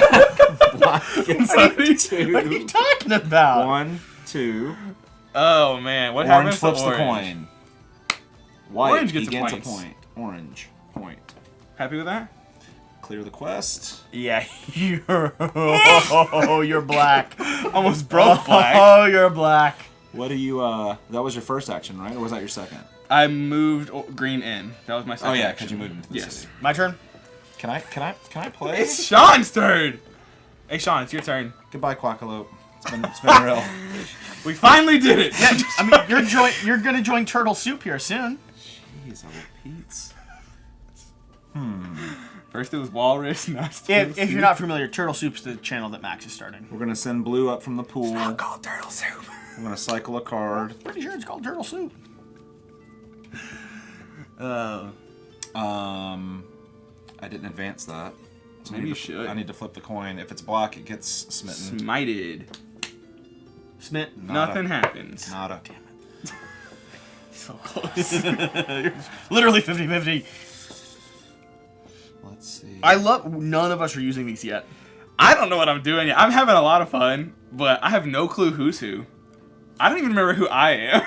Black gets What a 2. are you talking about? 1, 2. Oh man, what Orange happens to flips the orange? coin. White Orange gets a points. point. Orange point. Happy with that? Clear the quest. Yeah, you're black. Almost broke black. Oh, you're black. What do you? That was your first action, right? Or was that your second? I moved green in. That was my second. Oh yeah, action. because you moved into the Yes. city. My turn. Can I play? It's Sean's turn. Hey Sean, it's your turn. Goodbye, Quackalope. It's been real. We finally did it. Yeah, I mean you're gonna join Turtle Soup here soon. Jeez, I repeats. First it was Walrus, now it's If you're not familiar, Turtle Soup's the channel that Max is starting. We're gonna send Blue up from the pool. It's called Turtle Soup. I'm gonna cycle a card. Pretty sure it's called Turtle Soup. I didn't advance that. So Maybe you should. I need to flip the coin. If it's black, it gets smitten. Smited. Smit. Nothing happens. Nada. Damn it. So close. Literally 50-50. Let's see. None of us are using these yet. I don't know what I'm doing yet. I'm having a lot of fun, but I have no clue who's who. I don't even remember who I am.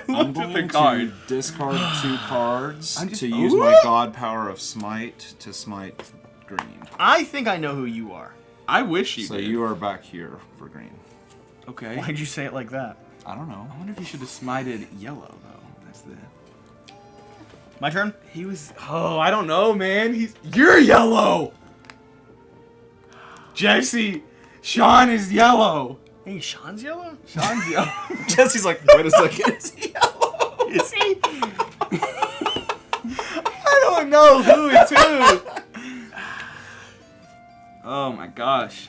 I'm Looked at going the card. to discard 2 cards I'm just- to use my god power of smite to smite green. I think I know who you are. I wish you So did. you are back here for green. Okay. Why'd you say it like that? I don't know. I wonder if you should have smited yellow though. That's the. My turn? He was. Oh, I don't know, man. You're yellow. Jesse, Sean is yellow. Hey, Sean's yellow? Sean's yellow. Jesse's like, wait a second. Is he yellow? Is he? I don't know who is who. Oh my gosh.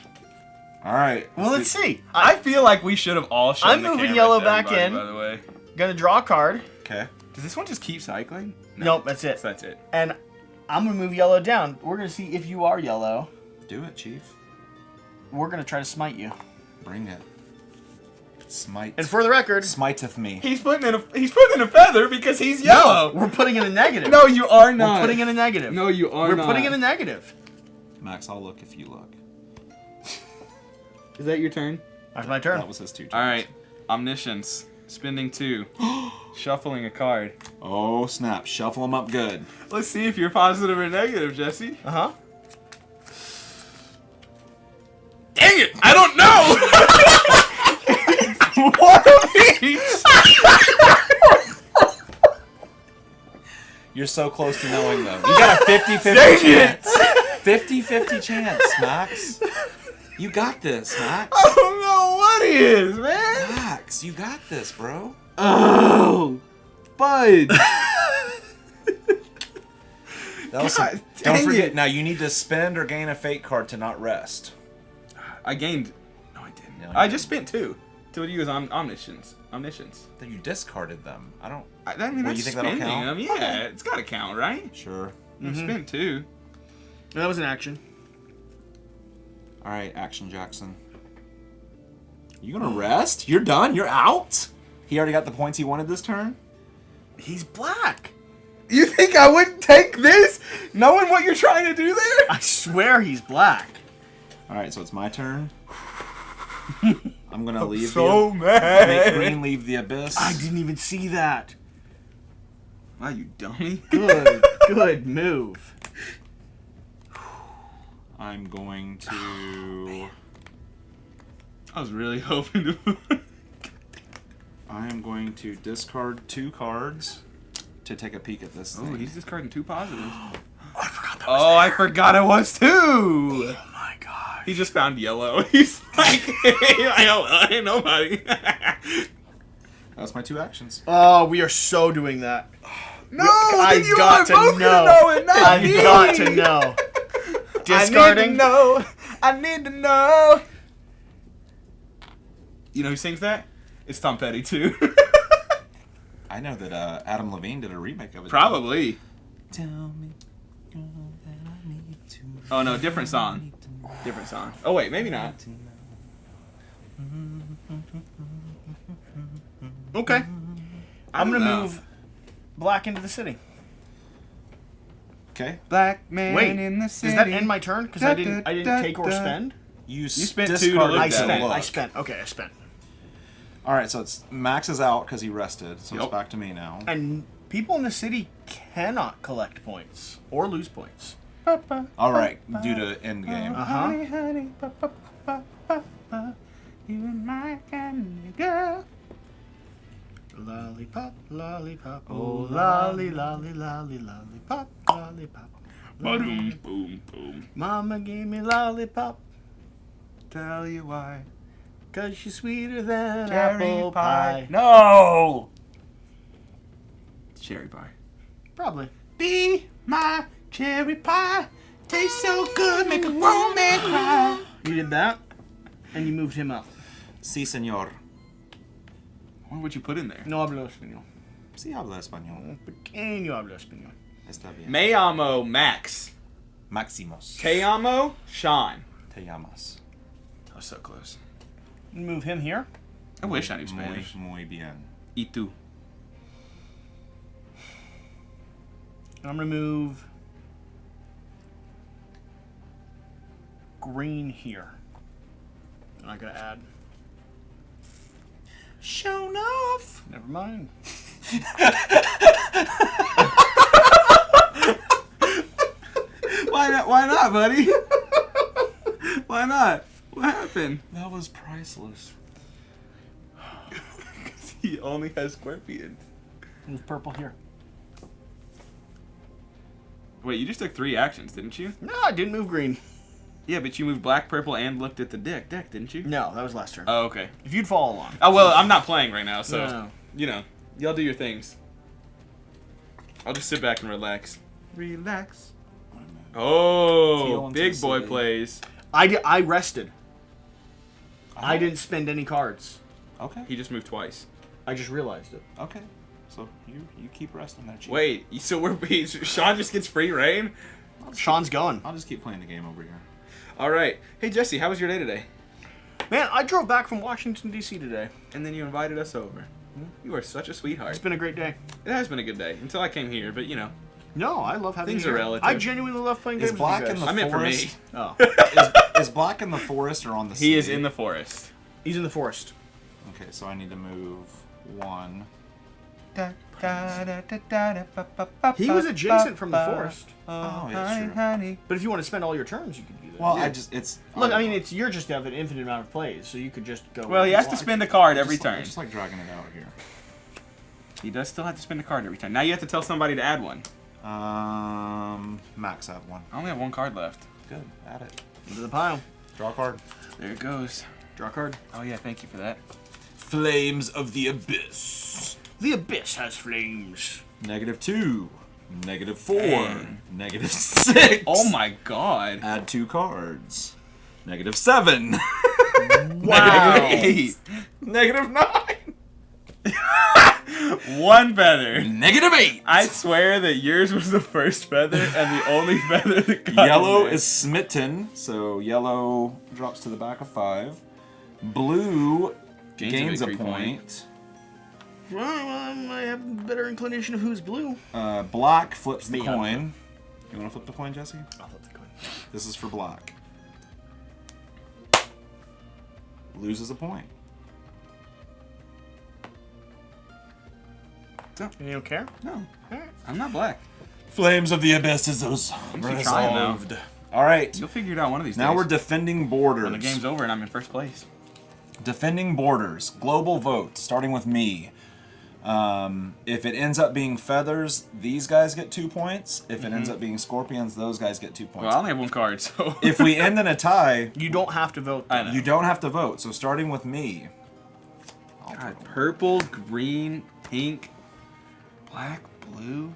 All right. Well, let's see. I feel like we should have all shown I'm the moving camera yellow to back everybody, in. By the way. Gonna draw a card. Okay. Does this one just keep cycling? Nope, that's it. So that's it. And I'm gonna move yellow down. We're gonna see if you are yellow. Do it, Chief. We're gonna try to smite you. Bring it. Smite. And for the record, Smiteth me. He's putting in a feather because he's yellow. we're putting in a negative. No, you are not. We're putting in a negative. No, you are We're not. putting in a negative. Max, I'll look if you look. Is that your turn? That's my turn. That was his 2 turns. All right. Omniscience. Spending 2. Shuffling a card. Oh, snap. Shuffle them up good. Let's see if you're positive or negative, Jesse. Uh-huh. Dang it! I don't know! What are these? You're so close to knowing them. You got a 50-50 chance. 50-50 chance, Max. You got this, Max. I don't know what he is, man. Max, you got this, bro. Oh, bud. That was God, don't dang forget. it. Now you need to spend or gain a fate card to not rest. I gained. No, I didn't. No, you I didn't. just spent 2 to use omniscience. Omniscience. Then you discarded them. I don't. I mean, Well, that's you think that'll spending count? them. Yeah, it's got to count, right? Sure. I spent 2. That was an action. All right, Action Jackson. You gonna rest? You're done. You're out. He already got the points he wanted this turn. He's black. You think I wouldn't take this, knowing what you're trying to do there? I swear he's black. All right, so it's my turn. I'm gonna leave So the mad. make green leave the abyss. I didn't even see that. Wow, you dummy. Good move. I'm going to. I was really hoping to. I am going to discard 2 cards to take a peek at this Oh, thing. he's discarding 2 positives. I forgot that. Oh, I forgot it was 2. Oh my god. He just found yellow. He's like, I ain't nobody. That's my 2 actions. Oh, we are so doing that. No, I then you got are to both know. gonna know it, not I've me. got to know. Discarding. I need to know. You know who sings that? It's Tom Petty, too. I know that Adam Levine did a remake of it. Probably. Tell me all that I need to Oh, no, different song. Different song. Oh, wait, maybe not. Okay. I'm don't gonna know. move black into the city. Okay. Black man Wait, in the does city. that end my turn? Because I didn't take or spend. You spent 2 to discarded look I at the it. spent. look. I spent. Okay, I spent. All right, so it's Max is out because he rested, so Yep. it's back to me now. And people in the city cannot collect points or lose points. All right, due to end game. Uh-huh. Honey, you and my kind of girl. Lollipop, lollipop, oh lolly, lolly, lolly, lollipop, lollipop. Boom, boom, boom. Mama gave me lollipop, Tell you why. 'cause she's sweeter than Cherry apple pie. pie. No! Cherry pie. Probably. Be my cherry pie. Tastes so good, make a grown man cry. You did that, and you moved him up. Sí, señor. What would you put in there? No hablo español. Sí habla español. Un pequeño hablo español. Está bien. Me llamo Max. Maximos. Te llamo Sean. Te llamas. I was so close. Move him here. I wish I knew Spanish. Muy bien. Y tú. And I'm gonna move green here. And I'm gonna add. Shown off. Never mind. Why not? Why not, buddy? Why not? What happened? That was priceless. He only has scorpions. Move purple here. Wait, you just took 3 actions, didn't you? No, I didn't move green. Yeah, but you moved black, purple, and looked at the deck, didn't you? No, that was last turn. Oh, okay. If you'd follow along. Oh, well, I'm not playing right now, so, No. you know, y'all do your things. I'll just sit back and relax. Relax. Oh, Teal into big the boy city. plays. I rested. I Oh. didn't spend any cards. Okay. He just moved twice. I just realized it. Okay. So you keep resting there, Chief. Wait, so Sean just gets free reign? Sean's going. I'll just keep playing the game over here. All right. Hey, Jesse, how was your day today? Man, I drove back from Washington, D.C. today. And then you invited us over. You are such a sweetheart. It's been a great day. It has been a good day until I came here, but you know. No, I love having Things you are here. relative. I genuinely love playing Is games Black with you in guys. the I meant for me. forest? Oh. Is Black in the forest or on the city? He is in the forest. He's in the forest. Okay, so I need to move 1. He was adjacent from the forest. Oh, yeah, true. But if you want to spend all your turns, you could do that. Well, Yeah. it's... Look, I mean, you're just have an infinite amount of plays, so you could just go. Well, he wherever has you to want. spend a card every just like, turn. just like dragging it out here. He does still have to spend a card every turn. Now you have to tell somebody to add one. Max have 1. I only have 1 card left. Good, add it. Into the pile. Draw a card. There it goes. Draw a card. Oh yeah, thank you for that. Flames of the Abyss. The abyss has flames. -2. -4. Dang. -6. Oh my god. Add 2 cards. -7. Wow. -8. -9. 1 feather. -8. I swear that yours was the first feather and the only feather that got Yellow in there. is smitten, so yellow drops to the back of 5. Blue gains a victory point. Well, I have a better inclination of who's blue. Black flips the Me, coin. You want to flip the coin, Jesse? I'll flip the coin. This is for black. Loses a point. And you don't care? No, Alright. I'm not black. Flames of the Abyss is I'm just trying now. resolved. All right. You'll figure it out one of these Now days. we're defending borders. When the game's over and I'm in first place. Defending borders. Global vote, starting with me. If it ends up being feathers, these guys get 2 points. If it ends up being scorpions, those guys get 2 points. Well, I only have 1 card, so. If we end in a tie, You don't have to vote. I know. you don't have to vote. So starting with me. God, purple, green, pink, black, blue,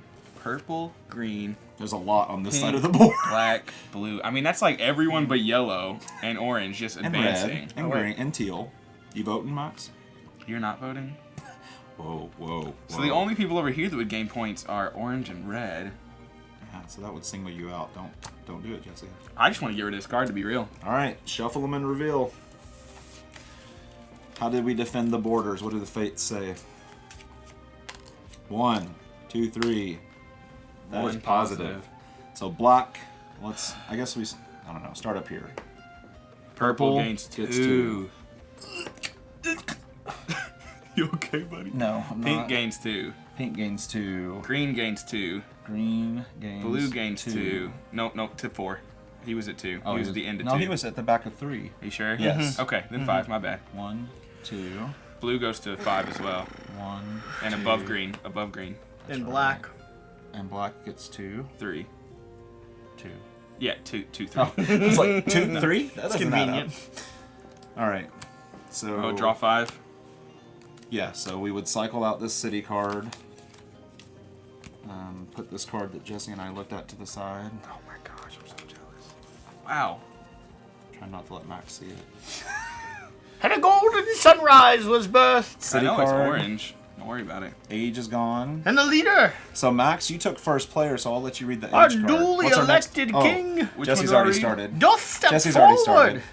purple, green, There's a lot on this pink, side of the board. black, blue. I mean, that's like everyone but yellow and orange just And advancing. red, and green, and teal. You voting, Max? You're not voting? Whoa, whoa. So the only people over here that would gain points are orange and red. Yeah, so that would single you out. Don't do it, Jesse. I just want to get rid of this card, to be real. All right, shuffle them and reveal. How did we defend the borders? What do the fates say? 1, 2, 3. That is One positive. So black. I guess I don't know. Start up here. Purple gains gets 2. You okay, buddy? No, I'm Pink not. gains 2. Pink gains 2. Green gains 2. Green gains. Blue gains 2. Nope, to 4. He was at 2. Oh, he was at the end of 2. No, he was at the back of 3. Are you sure? Yes. Okay, then 5. My bad. 1, 2. Blue goes to 5 as well. 1. And 2, above green. Above green. And right. black. And black gets 2. 3. 2. Yeah, 2, 3. Oh, it's like 2, 3. That's convenient. All right. So. Oh, draw 5. Yeah. So we would cycle out this city card. Put this card that Jesse and I looked at to the side. Oh my gosh, I'm so jealous. Wow. Try not to let Max see it. And a golden sunrise was birthed. City I know it's card. orange. Don't worry about it. Age is gone. And the leader, So Max, you took first player, so I'll let you read the age our card. duly What's our next- elected oh, king, Which Jesse's one do I already read? started. doth step Jesse's already forward started.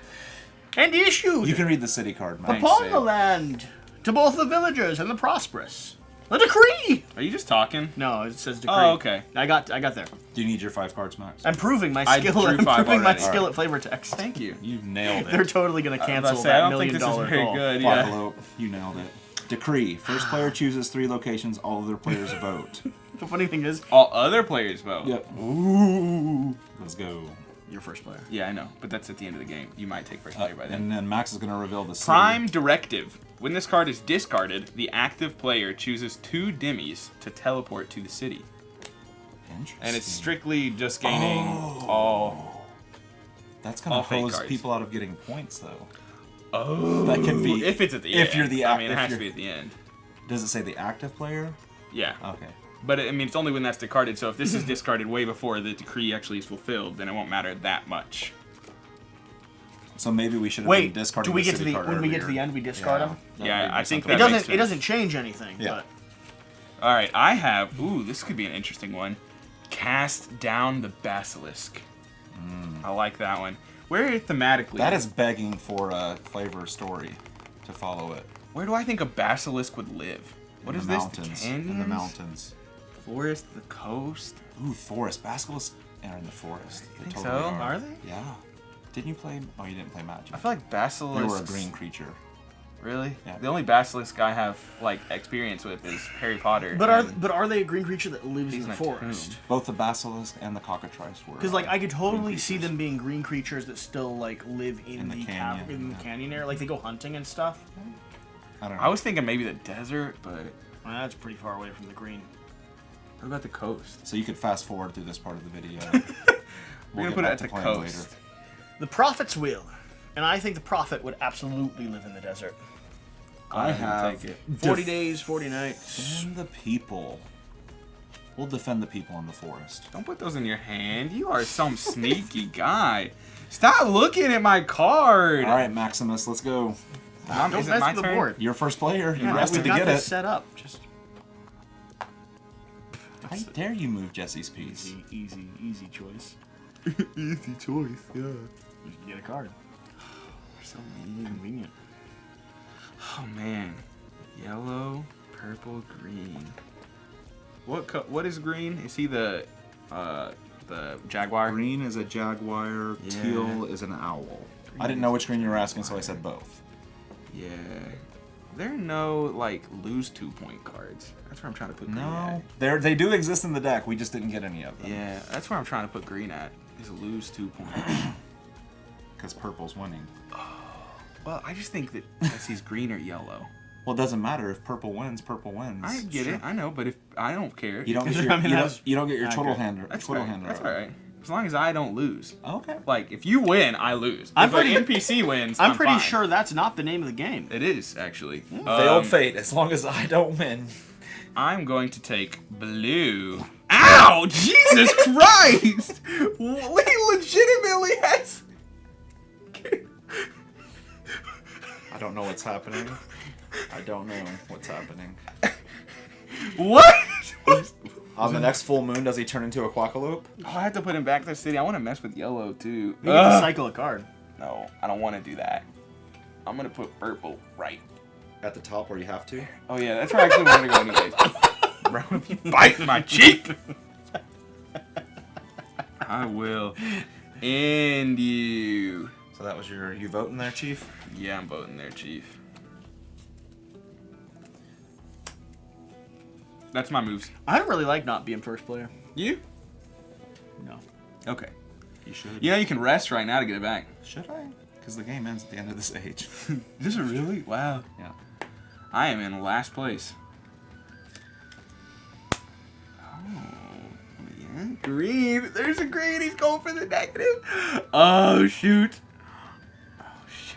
and issued You can read the city card, Max. upon the land to both the villagers and the prosperous a decree. Are you just talking? No, it says decree. Oh, okay. I got there. Do you need your 5 cards, Max? I'm proving my I skill. drew I'm 5 proving my already. skill at flavor text. Thank you. You nailed it. They're totally gonna I cancel was about to say, that I don't think $1 this is million very goal. good. Yeah. Quackalope, you nailed it. Decree. First player chooses 3 locations. All other players vote. The funny thing is, All other players vote. Yep. Ooh. Let's go. you're first player. Yeah, I know, but that's at the end of the game. You might take first player by then. And then Max is going to reveal the city. Prime Directive. When this card is discarded, the active player chooses 2 demis to teleport to the city. Interesting. And it's strictly just gaining all... That's going all to fake hose cards. people out of getting points, though. Oh. That can be... If it's at the end. If you're the I mean, it if has to you're- be at the end. Does it say the active player? Yeah. Okay. But, I mean, it's only when that's discarded, so if this is discarded way before the decree actually is fulfilled, then it won't matter that much. So maybe we should have been Wait, discarding do we the get to city the card when we get to earlier. the end we discard them? Yeah, I think It that doesn't. makes It sense. doesn't change anything. Yeah. But Alright, I have... Ooh, this could be an interesting one. Cast Down the Basilisk. I like that one. Where thematically... That is begging for a flavor story to follow it. Where do I think a basilisk would live? What In is the this? mountains. The canyons? In the mountains. Forest, the coast? Ooh, forest. Basilisks are in the forest. They Think totally so? are they? Yeah. Didn't you play... Oh, you didn't play Magic. I feel like basilisks... They were a green creature. Really? Yeah. The only basilisk I have, like, experience with is Harry Potter. But and are they a green creature that lives he's in the in a forest? tomb. Both the basilisk and the cockatrice were. Because like I could totally green see creatures. them being green creatures that still like live in the the canyon, in the yeah. canyon area. Like they go hunting and stuff. I don't know. I was thinking maybe the desert, but... Well, that's pretty far away from the green. What about the coast? So you could fast forward through this part of the video. We're get gonna put it back at to the plans coast. The prophet's will, and I think the prophet would absolutely live in the desert. I I'm gonna have take it. 40 days, 40 nights. Defend the people. We'll defend the people in the forest. Don't put those in your hand. You are some sneaky guy. Stop looking at my card. All right, Maximus, let's go. Don't Is it mess my with the turn? board. You're first player. You Yeah, rested we to got get this it. set up. Just How dare you move Jesse's piece? easy choice. Easy choice, yeah. You can get a card. So mean. Convenient. Oh man, yellow, purple, green. What is green? Is he the jaguar? Green is a jaguar. Yeah. Teal is an owl. I didn't know which green you were asking, so I said both. Yeah. There are no like lose 2-point cards. That's where I'm trying to put green No, they do exist in the deck. We just didn't get any of at. them. Yeah, that's where I'm trying to put green at. Is lose 2 points. Because purple's winning. Well, I just think that he's green or yellow. Well, it doesn't matter if purple wins. Purple wins. I get it. I know, but if I don't care. You don't get I your, mean, you don't get your twiddle accurate. hander. That's twiddle all right. hander. That's all right. As long as I don't lose. Okay. Like if you win, I lose. I'm if pretty- an NPC wins, I'm pretty fine. sure that's not the name of the game. It is actually. Failed fate. As long as I don't win. I'm going to take blue. Ah! Wow! Jesus Christ! He legitimately has... I don't know what's happening. I don't know what's happening. What? On the next full moon, does he turn into a Quackalope? Oh, I have to put him back to the city. I want to mess with yellow, too. You get to cycle a card. No, I don't want to do that. I'm going to put purple right. At the top where you have to? Oh, yeah, that's where I actually want to go anyways. Bro, if you bite my cheek, I will end you. So that was you voting there, Chief? Yeah, I'm voting there, Chief. That's my moves. I don't really like not being first player. You? No. Okay. You should. You know you can rest right now to get it back. Should I? Because the game ends at the end of this age. Is it really? Wow. Yeah. I am in last place. Green. There's a green. He's going for the negative. Oh, shoot. Oh, shoot.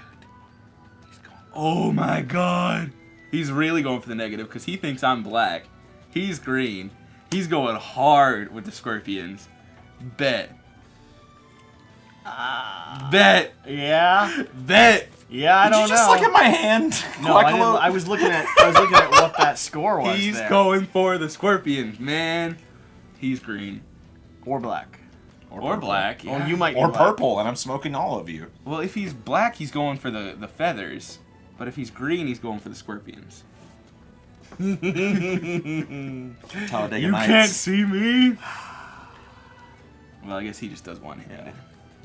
He's going. Oh, my God. He's really going for the negative because he thinks I'm black. He's green. He's going hard with the scorpions. Bet. Bet. Yeah. Bet. Yeah, I don't know. Did you just look at my hand? No, I didn't. I was looking at what that score was. He's there. going for the scorpions, man. He's green. Or black. Or black. Yeah. Or you might be Or black. purple, and I'm smoking all of you. Well, if he's black, he's going for the feathers. But if he's green, he's going for the scorpions. Talladega You Nights. can't see me. Well, I guess he just does one-handed.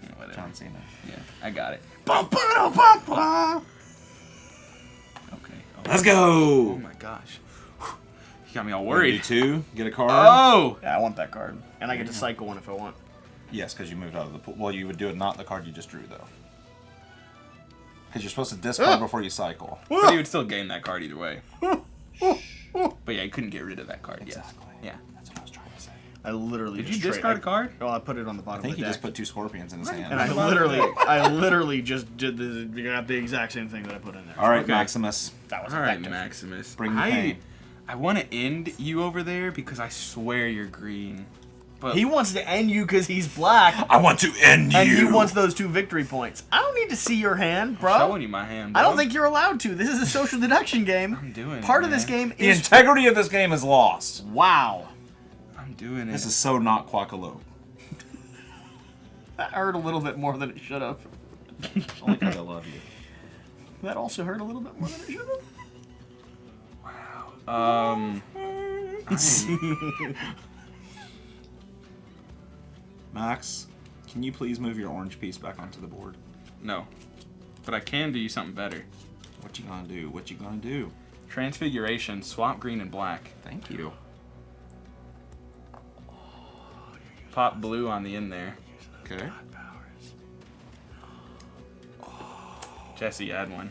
Yeah, whatever. John Cena. Yeah, I got it. Okay. Oh, Let's go! oh my gosh. You got me all worried. You two, get a card. Oh! Yeah, I want that card. And I get to cycle one if I want. Yes, because you moved out of the pool. Well, you would do it not the card you just drew, though. Because you're supposed to discard before you cycle. But he would still gain that card either way. But yeah, you couldn't get rid of that card. Exactly. Yes. Yeah. That's what I was trying to say. I literally Did just you discard a card? Oh, I put it on the bottom I think of he the deck. just put two scorpions in his hand. And I literally just did the exact same thing that I put in there. All right, Okay. Maximus. That was All right, effective. Maximus. Bring the pain. I want to end you over there because I swear you're green. But He wants to end you because he's black, I want to end and you! he wants those 2 victory points. I don't need to see your hand, bro. showing you my hand. I Bro. don't think you're allowed to. This is a social deduction game. I'm doing it, Part of man. this game The is... integrity of this game is lost. Wow. I'm doing it. This is so not Quackalope. That hurt a little bit more than it should have. Only because I love you. That also hurt a little bit more than it should have. Wow. Max, can you please move your orange piece back onto the board? No. But I can do you something better. What you gonna do? What you gonna do? Transfiguration, swap green and black. Thank you. Pop blue on the end there. Okay. Jesse, add one.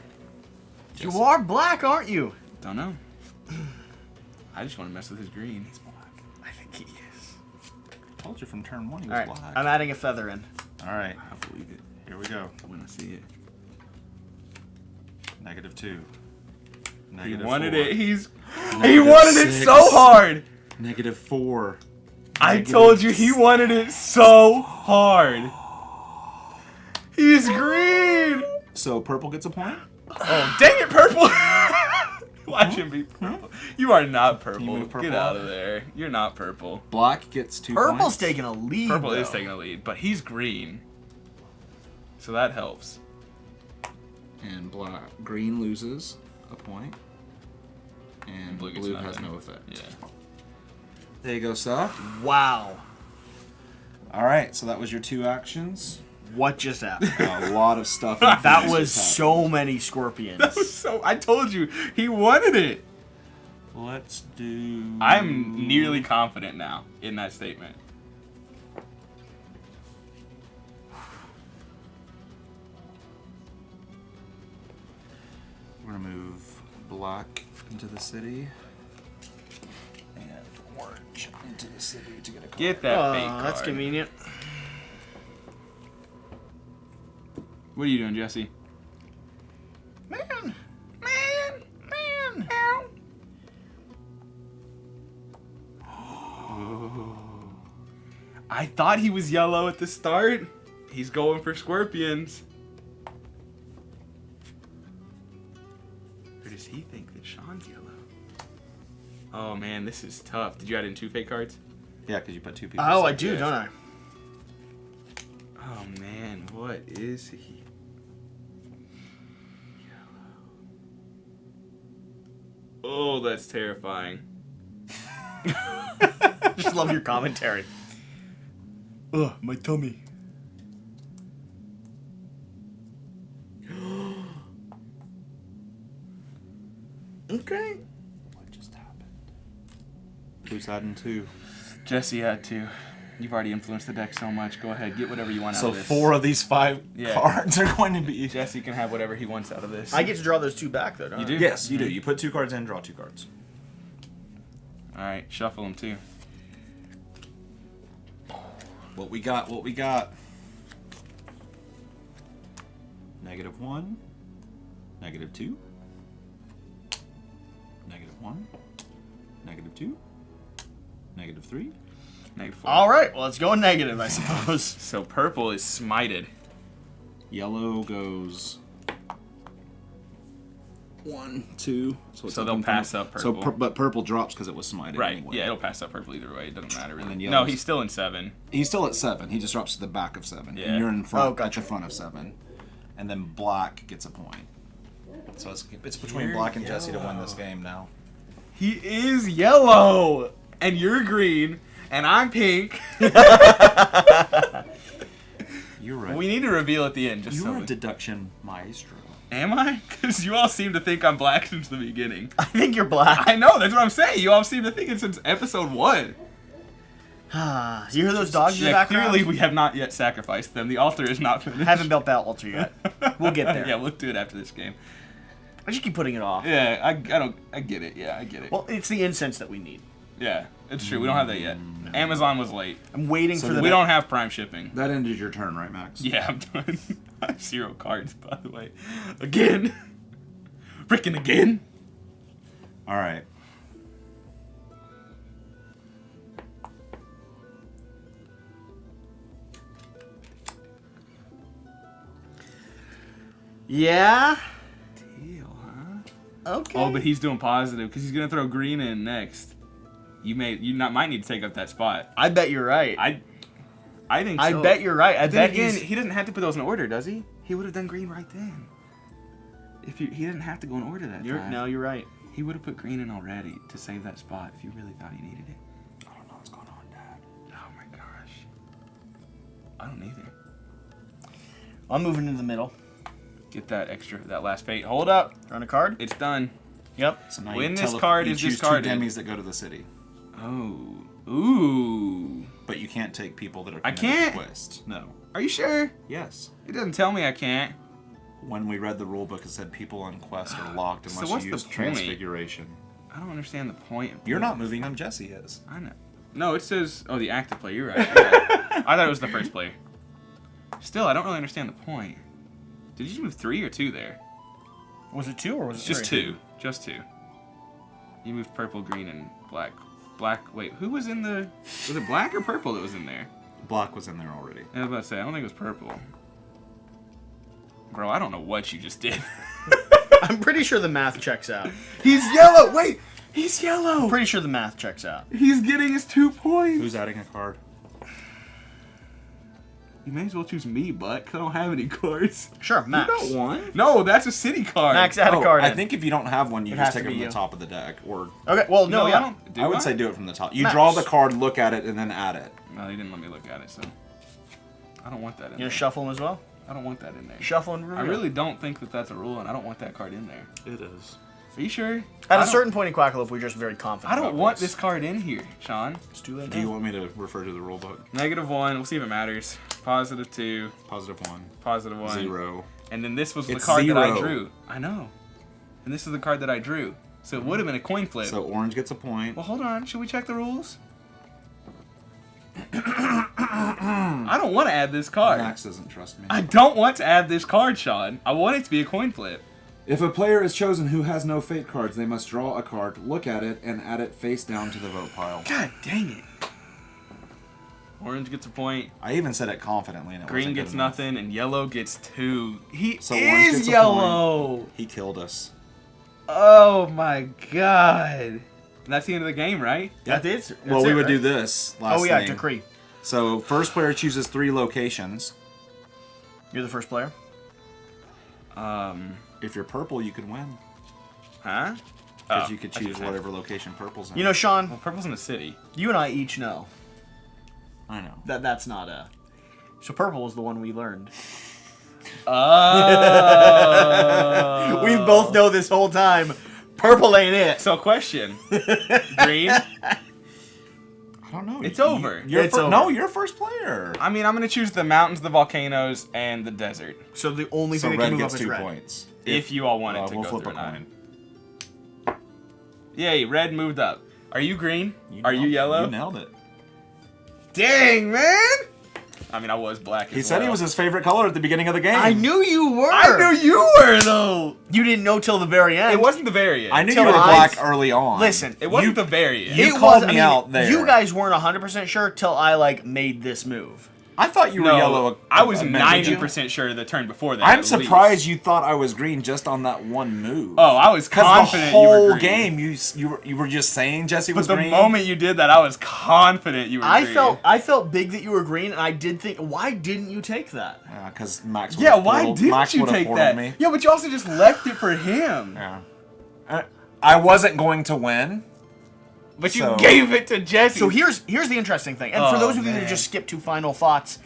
You are black, aren't you? Don't know. I just want to mess with his green. I think he is. I told you from turn 1 he was All right, black. I'm adding a feather in. All right, I believe it here we go. when I see it. -2. He Negative wanted 4. it. He Negative wanted it 6. so hard. -4. I told you he wanted it so hard. He's green. So purple gets a point? Oh, dang it, purple. Watch him be purple. You are not purple. you move purple Get out up? of there. You're not purple. Black gets 2 Purple's points. taking a lead. Purple though. is taking a lead, but he's green. So that helps. And green loses a point. And Blue blue, gets has nothing. no effect. Yeah. There you go, Seth. Wow. All right, so that was your 2 actions. What just happened? A lot of stuff. That was so many scorpions. So I told you he wanted it. Let's do. I'm nearly confident now in that statement. We're gonna move black into the city and orange into the city to get a card. Get that fake card. That's convenient. What are you doing, Jesse? Man. Ow. I thought he was yellow at the start. He's going for scorpions. Or does he think that Sean's yellow? Oh man, this is tough. Did you add in 2 fake cards? Yeah, because you put 2 people. Oh, I do, don't I? Oh man, what is he? Oh, that's terrifying. Just love your commentary. Ugh, my tummy. Okay. What just happened? Who's adding 2? Jesse had to. You've already influenced the deck so much. Go ahead, get whatever you want out So of this. 4 of these 5 Yeah. cards are going to be. Jesse can have whatever he wants out of this. I get to draw those 2 back, though, don't You I? do? Yes, you do. You put 2 cards in, draw 2 cards. Alright, shuffle them too. What we got? What we got? -1, -2, -1, -2, -3. -4. All right, well, let's go negative, I suppose. So purple is smited. Yellow goes 1, 2. So they'll pass up purple. So, but purple drops because it was smited. Right, Anyway. yeah, it'll pass up purple either way. It doesn't matter really. then No, yellow's- he's still in 7. He's still at 7. He just drops to the back of 7. Yeah. And you're in front. Oh, gotcha. At the front of 7. And then black gets a point. So it's between You're black and Jesse to win yellow. this game now. He is yellow! And you're green, and I'm pink. You're right. We need to reveal at the end. Just so You're a we- deduction maestro. Am I? Because you all seem to think I'm black since the beginning. I think you're black. I know, that's what I'm saying. You all seem to think it since episode 1. You hear those dogs in the Yeah, background? clearly we have not yet sacrificed them. The altar is not finished. Haven't built that altar yet. We'll get there. Yeah, we'll do it after this game. I just keep putting it off. Yeah, I get it. Yeah, I get it. Well, it's the incense that we need. Yeah, it's true. We don't have that yet. Amazon was late. I'm waiting for the. We don't have Prime shipping. That ended your turn, right, Max? Yeah, I'm done. I have 0 cards, by the way. Again. Frickin' again. All right. Yeah. Deal, huh? Okay. Oh, but he's doing positive because he's gonna throw green in next. You might need to take up that spot. I bet you're right. I think so. I bet you're right. I Then bet again, he's. he didn't have to put those in order, does he? He would have done green right then. He didn't have to go in order that time. No, you're right. He would have put green in already to save that spot if you really thought he needed it. I don't know what's going on, Dad. Oh my gosh. I don't either. I'm moving into the middle. Get that last fate. Hold up. Run a card. It's done. Yep. So now When you this card is choose discarded- 2 demis that go to the city, Oh. Ooh. but you can't take people that are. I committed can't? to Quest. No. Are you sure? Yes. It doesn't tell me I can't. When we read the rule book, it said people on Quest are locked So unless what's you the use point? Transfiguration. I don't understand the point. You're not moving them. Jesse is. I know. No, it says. Oh, the active player. You're right. Yeah. I thought it was the first player. Still, I don't really understand the point. Did you move 3 or 2 there? Was it 2 or was it Just 3? 2. Just 2. You moved purple, green, and black. Black. Wait, who was in the? Was it black or purple that was in there? Black was in there already. I was about to say. I don't think it was purple. Bro, I don't know what you just did. I'm pretty sure the math checks out. He's yellow. Wait, he's yellow. I'm pretty sure the math checks out. He's getting his 2 points. Who's adding a card? You may as well choose me, but I don't have any cards. Sure, Max. You got one? No, that's a city card. Max, add a card I in. think if you don't have one, you It just has to take it be from you. the top of the deck. Or Okay, well, no, I yeah. don't. I would say do it from the top. You Max. draw the card, look at it, and then add it. No, he didn't let me look at it, so I don't want that in You there. gonna shuffle them as well? I don't want that in there. Shuffle and I reveal. really don't think that that's a rule, and I don't want that card in there. It is. Are you sure? At I a don't- certain point in Quackalope, we're just very confident. I don't about want this card in here, Sean. Let's do it. Do you want me to refer to the rule book? -1. We'll see if it matters. +2. +1. +1. 0. And then this was the It's card that I 0. drew. I know. And this is the card that I drew. So it would have been a coin flip. So orange gets a point. Well, hold on. Should we check the rules? I don't want to add this card. Max doesn't trust me. I don't want to add this card, Sean. I want it to be a coin flip. If a player is chosen who has no fate cards, they must draw a card, look at it, and add it face down to the vote pile. God dang it. Orange gets a point. I even said it confidently. And it Green wasn't good gets enough. nothing, and yellow gets 2. He So orange is gets a yellow. He killed us. Oh my god. That's the end of the game, right? That is. Well, we would do this last Oh yeah, thing. decree. So first player chooses 3 locations. You're the first player. If you're purple, you can win. Huh? Because you could choose whatever location purple's in. You know, Sean, Well, purple's in the city. you and I each know I know. that that's not a. So purple was the one we learned. Oh. We both know this whole time. Purple ain't it. So, question. Green? I don't know. It's over. You're It's over. No, you're first player. I mean, I'm going to choose the mountains, the volcanoes, and the desert. So the only So thing that red can move gets up is 2 red. points. If you all wanted to we'll go flip through a it. coin. Yay, red moved up. Are you green? Are you nailed- yellow? You nailed it. Dang, man! I mean, I was black He said he was his favorite color at the beginning of the game. I knew you were. I knew you were, though! You didn't know till the very end. It wasn't the very end. I knew Till you were I- black early on. Listen, It wasn't the very end. you it called was- me out there. You guys weren't 100% sure till I made this move. I thought you were No, yellow. I was a minute ago. 90% sure the turn before that. I'm at surprised least. you thought I was green just on that one move. Oh, I was Because confident the you whole were green. game you were just saying Jesse But was the green. moment you did that, I was confident you were I green. felt big that you were green, and I did think, why didn't you take that? Because Max. Yeah, would've why portaled- didn't Max you would've take portaled that? Me. Yeah, but you also just left it for him. Yeah. I wasn't going to win. But you So- gave it to Jesse. So here's the interesting thing, and for Oh, those of you that man. just skipped to final thoughts,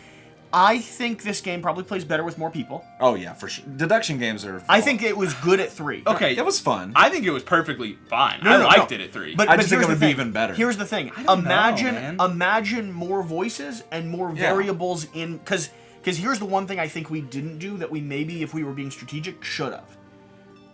I think this game probably plays better with more people. Oh yeah, for sure. Deduction games are. I think it was good at 3. Okay, it was fun. I think it was perfectly fine. No, I no, liked no. it at 3. But I just think here's it would the be thing. even better. Here's the thing. don't know, Imagine man. imagine more voices and more Yeah. variables in because here's the one thing I think we didn't do that we maybe, if we were being strategic, should have.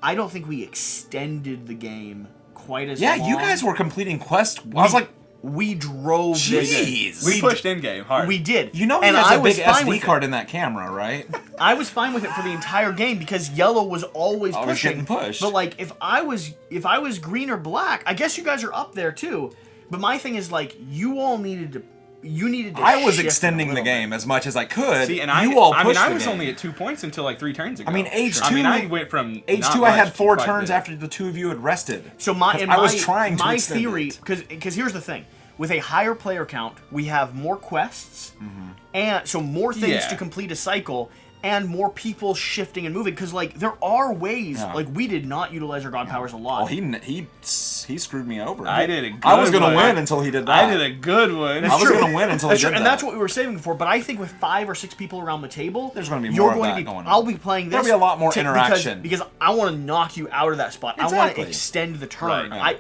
I don't think we extended the game quite as long. You guys were completing quests. I was like, we drove Jeez. we pushed in game hard. We did. you know, he and has I a was big fine SD with card it. in that camera, right? I was fine with it for the entire game because yellow was always Always pushing. getting pushed. But like if I was green or black, I guess you guys are up there too. But my thing is like you needed to I was shift extending a the little game as much as I could. See, and you all I pushed mean, I the was game. only at 2 points until like 3 turns ago. I mean, age I mean, 2 I went from Age not 2, I much had to 4 quite a turns bit. after the 2 of you had rested. So I was trying to my extend theory it. because here's the thing. With a higher player count, we have more quests, Mm-hmm. and so more things Yeah. to complete a cycle, and more people shifting and moving. Because like there are ways, Yeah. like we did not utilize our god powers a lot. Well, he screwed me over. I did a good I was gonna one. win until he did that. I did a good one. I was true. gonna win until he That's did true, that. and that's what we were saving for. But I think with 5 or 6 people around the table, There's gonna be you're more of going that to be. going on. I'll be playing this. There'll be a lot more to- interaction. because I want to knock you out of that spot. I want to Exactly. extend the turn. Right.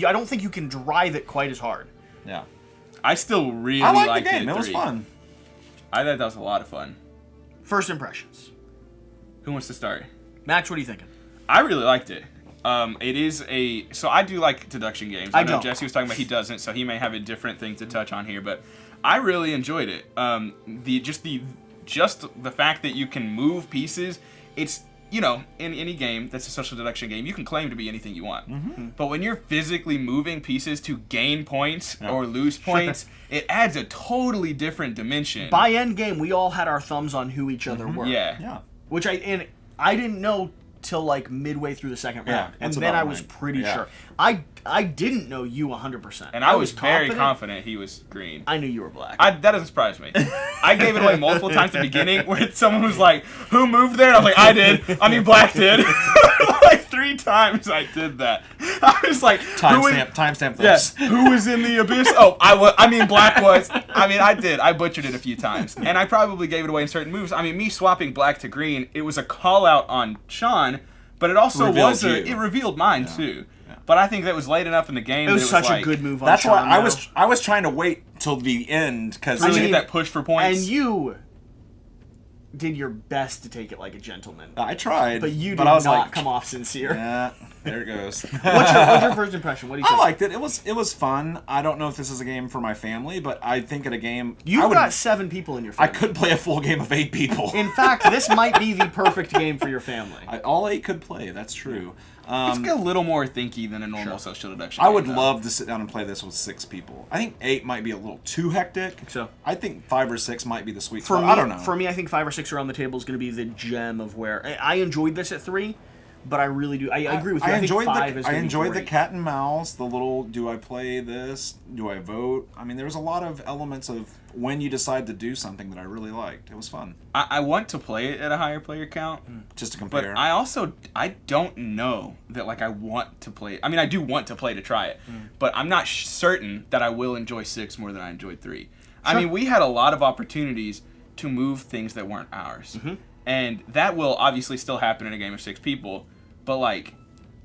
I don't think you can drive it quite as hard. Yeah. I still really I liked liked the game. it. It at was 3. fun. I thought that was a lot of fun. First impressions. Who wants to start? Max, what are you thinking? I really liked it. It is so I do like deduction games. I know don't. Jesse was talking about he doesn't, so he may have a different thing to touch on here, but I really enjoyed it. Just the fact that you can move pieces. It's in any game that's a social deduction game, you can claim to be anything you want. Mm-hmm. But when you're physically moving pieces to gain points or lose points, it adds a totally different dimension. By end game, we all had our thumbs on who each other were. Yeah. Yeah. Which I didn't know till like midway through the second Yeah, round, and that's then about I was right. pretty Yeah. sure. I didn't know you 100%. And I was very confident he was green. I knew you were black. That doesn't surprise me. I gave it away multiple times at the beginning where someone was like, "Who moved there?" And I was like, "I did. I mean, Black did." Like 3 times I did that. I was like, Timestamp this. Yes. Who was in the abyss? Oh, Black was. I mean, I did. I butchered it a few times, and I probably gave it away in certain moves. I mean, me swapping Black to green, it was a call out on Sean, but it also Revealed you. it revealed mine too. But I think that was late enough in the game. it was that such like, a good move on That's why Sean, I was trying to wait till the end because really mean, get that push for points. And you did your best to take it like a gentleman. I tried. But you did I was not like, come off sincere. yeah, there it goes. What's your first impression? What do you I think? liked it. It was fun. I don't know if this is a game for my family, but I think at a game You've got 7 people in your I family. could play a full game of 8 people. In fact, this might be the perfect game for your family. All 8 could play. That's true. It's a little more thinky than a normal social deduction. I would game, though. love to sit down and play this with 6 people. I think 8 might be a little too hectic. So I think 5 or 6 might be the sweet for spot. me, I don't know. For me, I think 5 or 6 around the table is going to be the gem of where I enjoyed this at 3, but I really do. I agree with you. I think 5 is I gonna be enjoyed the great. cat and mouse, the little do I play this, do I vote? I mean, there's a lot of elements of when you decide to do something that I really liked. It was fun. I want to play it at a higher player count, Just to but compare. I don't know that like I want to play. I mean, I do want to play to try it, but I'm not certain that I will enjoy 6 more than I enjoyed 3. I mean, we had a lot of opportunities to move things that weren't ours, and that will obviously still happen in a game of 6 people. But like,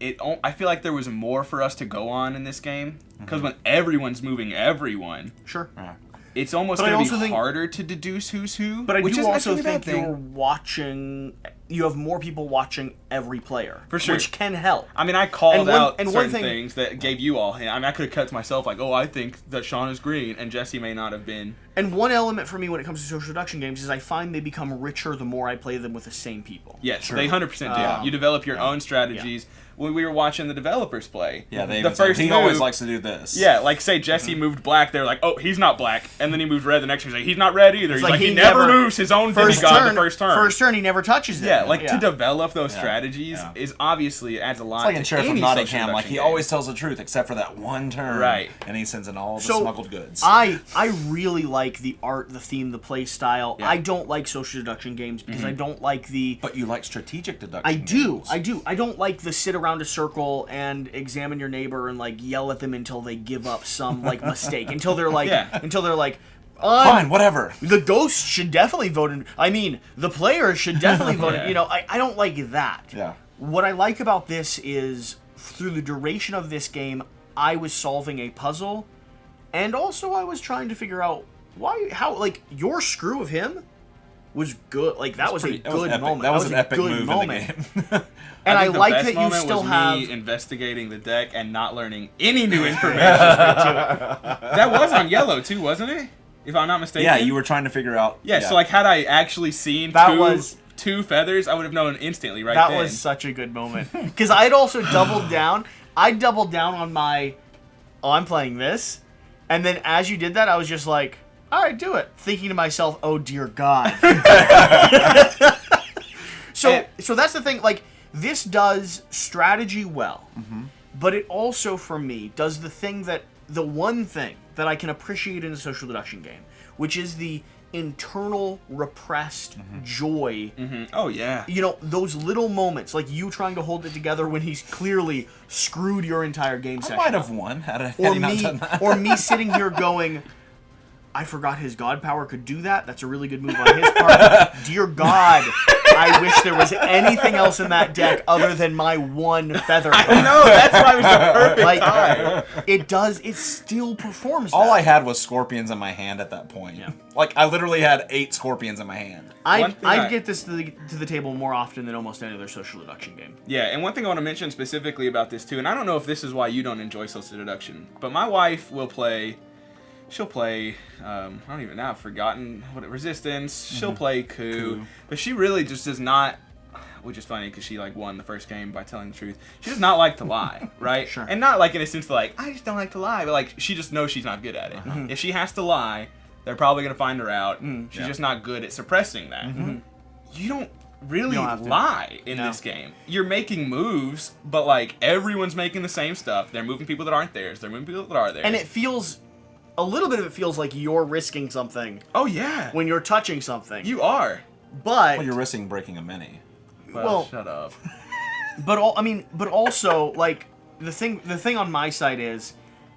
I feel like there was more for us to go on in this game because when everyone's moving everyone, Sure. Yeah. it's almost But I going to also be think- harder to deduce who's who. But I which do is also actually a bad think thing. you're watching. You have more people watching every player, For sure. which can help. I mean, I called out one certain thing- things that gave you all. I mean, I could have cut to myself like, "Oh, I think that Sean is green," and Jesse may not have been. And one element for me when it comes to social deduction games is I find they become richer the more I play them with the same people. Yes, they 100% do. You develop your own strategies. When we were watching the developers play, Yeah, they the even said, first he move, always likes to do this. Yeah, like say Jesse moved black, they're like, "Oh, he's not black," and then he moved red the next turn. He's like, "He's not red either." He's like, "He never moves his own demigod the first turn." First turn, he never touches it. Yeah, like to develop those strategies Yeah. is obviously adds a lot. It's like to in Sheriff of any Nottingham, social like he deduction always game. tells the truth except for that one turn. Right. And he sends in all the So, smuggled goods. I really like the art, the theme, the play style. Yeah. I don't like social deduction games because I don't like the. But you like strategic deduction. I do, games. I do. I don't like the sit around a circle and examine your neighbor and like yell at them until they give up some like mistake. Until they're like, Fine, whatever. the ghost should definitely vote in. I mean, the player should definitely vote in. You know, I don't like that. Yeah. What I like about this is through the duration of this game, I was solving a puzzle, and also I was trying to figure out how, like, your screw of him was good. Like, that was a good epic. moment. That was an a epic good move moment. in the game. And I think the like best that you moment still was have. me investigating the deck and not learning any new information. That was on yellow too, wasn't it? If I'm not mistaken. Yeah, you were trying to figure out. Yeah, so like had I actually seen That was- two feathers, I would have known instantly right That then. was such a good moment. Because I'd also doubled down. I doubled down on my, I'm playing this. And then as you did that, I was just like, all right, do it. Thinking to myself, oh, dear God. So that's the thing. Like, this does strategy well. But it also, for me, does the one thing that I can appreciate in a social deduction game, which is the internal repressed joy. Oh yeah. You know, those little moments, like you trying to hold it together when he's clearly screwed your entire game I session. might have won had Or he not me, done that. or me sitting here going, I forgot his god power could do that. That's a really good move on his part. Dear God, I wish there was anything else in that deck other than my one feather. No, that's why it was the perfect Like, time. it still performs All that. I had was scorpions in my hand at that point. Yeah. Like, I literally had 8 scorpions in my hand. One thing I'd get this to the table more often than almost any other social deduction game. Yeah, and one thing I want to mention specifically about this too, and I don't know if this is why you don't enjoy social deduction, but my wife will play. She'll play. I don't even know. I've forgotten what resistance. She'll play coup, but she really just does not. Which is funny because she like won the first game by telling the truth. She does not like to lie, right? Sure. And not like in a sense like I just don't like to lie, but like she just knows she's not good at it. If she has to lie, they're probably gonna find her out. She's just not good at suppressing that. You don't really You don't have to. lie in No. this game. You're making moves, but like everyone's making the same stuff. They're moving people that aren't theirs. They're moving people that are theirs. And it feels, a little bit of it feels like you're risking something oh yeah, when you're touching something. you are. But Well, you're risking breaking a mini. Well, shut up. but also like the thing on my side is,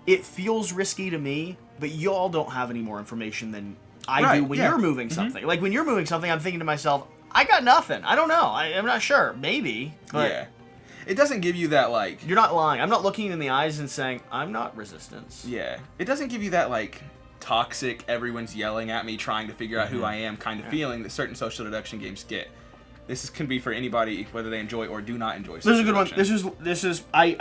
it feels risky to me, but y'all don't have any more information than I do Right, when yeah. you're moving something. Like when you're moving something, I'm thinking to myself, I got nothing. I don't know. I'm not sure. Maybe, but Yeah, it doesn't give you that like. you're not lying. I'm not looking in the eyes and saying I'm not resistance. Yeah, it doesn't give you that like toxic. Everyone's yelling at me, trying to figure out who I am, kind of feeling that certain social deduction games get. Can be for anybody whether they enjoy or do not enjoy. This is a good one. deduction. This is I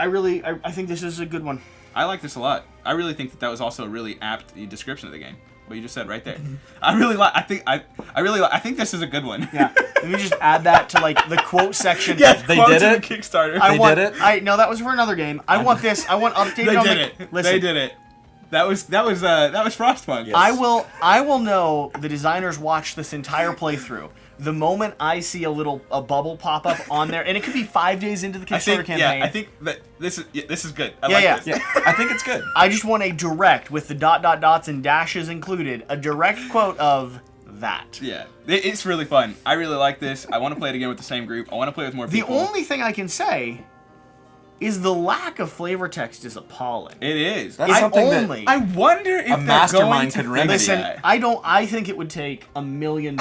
think this is a good one. I like this a lot. I really think that was also a really apt description of the game. What you just said right there. I really like. I think this is a good one. Yeah. Let me just add that to like the quote section. Yeah, They did it? Kickstarter. They did it? No, that was for another game. I want this. I want updated. They on did the, it. Listen, They did it. That was Frostpunk. Yes. I will know the designers watched this entire playthrough. The moment I see a bubble pop up on there, and it could be 5 days into the Kickstarter campaign. Yeah, I think that this is good. I Yeah, like yeah. this. Yeah, I think it's good. I just want a direct with the ... dots and dashes included, a direct quote of that. Yeah, it's really fun. I really like this. I want to play it again with the same group. I want to play with more The people. only thing I can say is the lack of flavor text is appalling. It is. That's It's something that only. I wonder if A they're mastermind going to could remedy fix Listen, that. I think it would take $1 million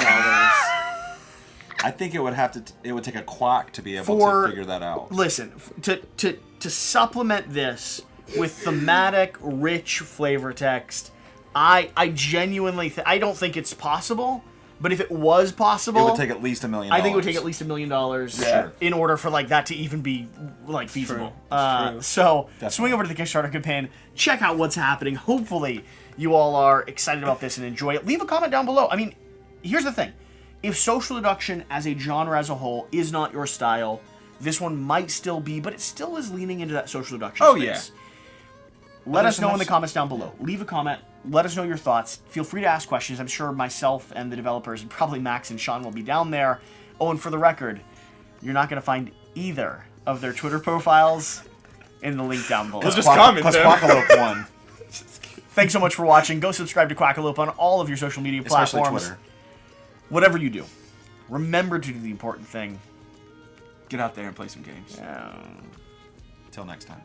I think it would have to. It would take a quack to be able For- to figure that out. Listen, to supplement this with thematic, rich flavor text, I genuinely I don't think it's possible. But if it was possible, It would take at least $1 million. I think it would take at least $1 million Sure. in order for like that to even be like feasible. True. So Definitely. swing over to the Kickstarter campaign, check out what's happening. Hopefully, you all are excited about this and enjoy it. Leave a comment down below. I mean, here's the thing: if social deduction as a genre as a whole is not your style, this one might still be, but it still is leaning into that social deduction. Oh, space. Let us know in the comments down below. Leave a comment. Let us know your thoughts. Feel free to ask questions. I'm sure myself and the developers, and probably Max and Sean, will be down there. Oh, and for the record, you're not going to find either of their Twitter profiles in the link down below. Just comment Plus there. Quackalope won, Thanks so much for watching. Go subscribe to Quackalope on all of your social media especially platforms. Twitter. Whatever you do, remember to do the important thing. Get out there and play some games. Till next time.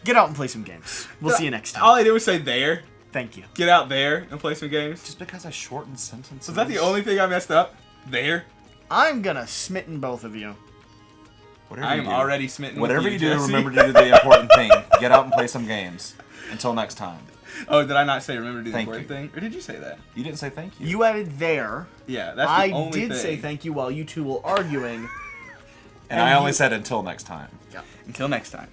Get out and play some games. We'll see you next All time. I did was say there. Thank you. Get out there and play some games. Just because I shortened sentences. Was that the only thing I messed up? There. I'm gonna smitten both of you. Whatever I you am do. already smitten. Whatever with you do, Jesse. remember to do the important thing. Get out and play some games. Until next time. Oh, did I not say remember to do the Thank important you. thing? Or did you say that? You didn't say thank you. You added there. Yeah, that's the I only did thing. say thank you while you two were arguing. and I only said until next time. Until next time.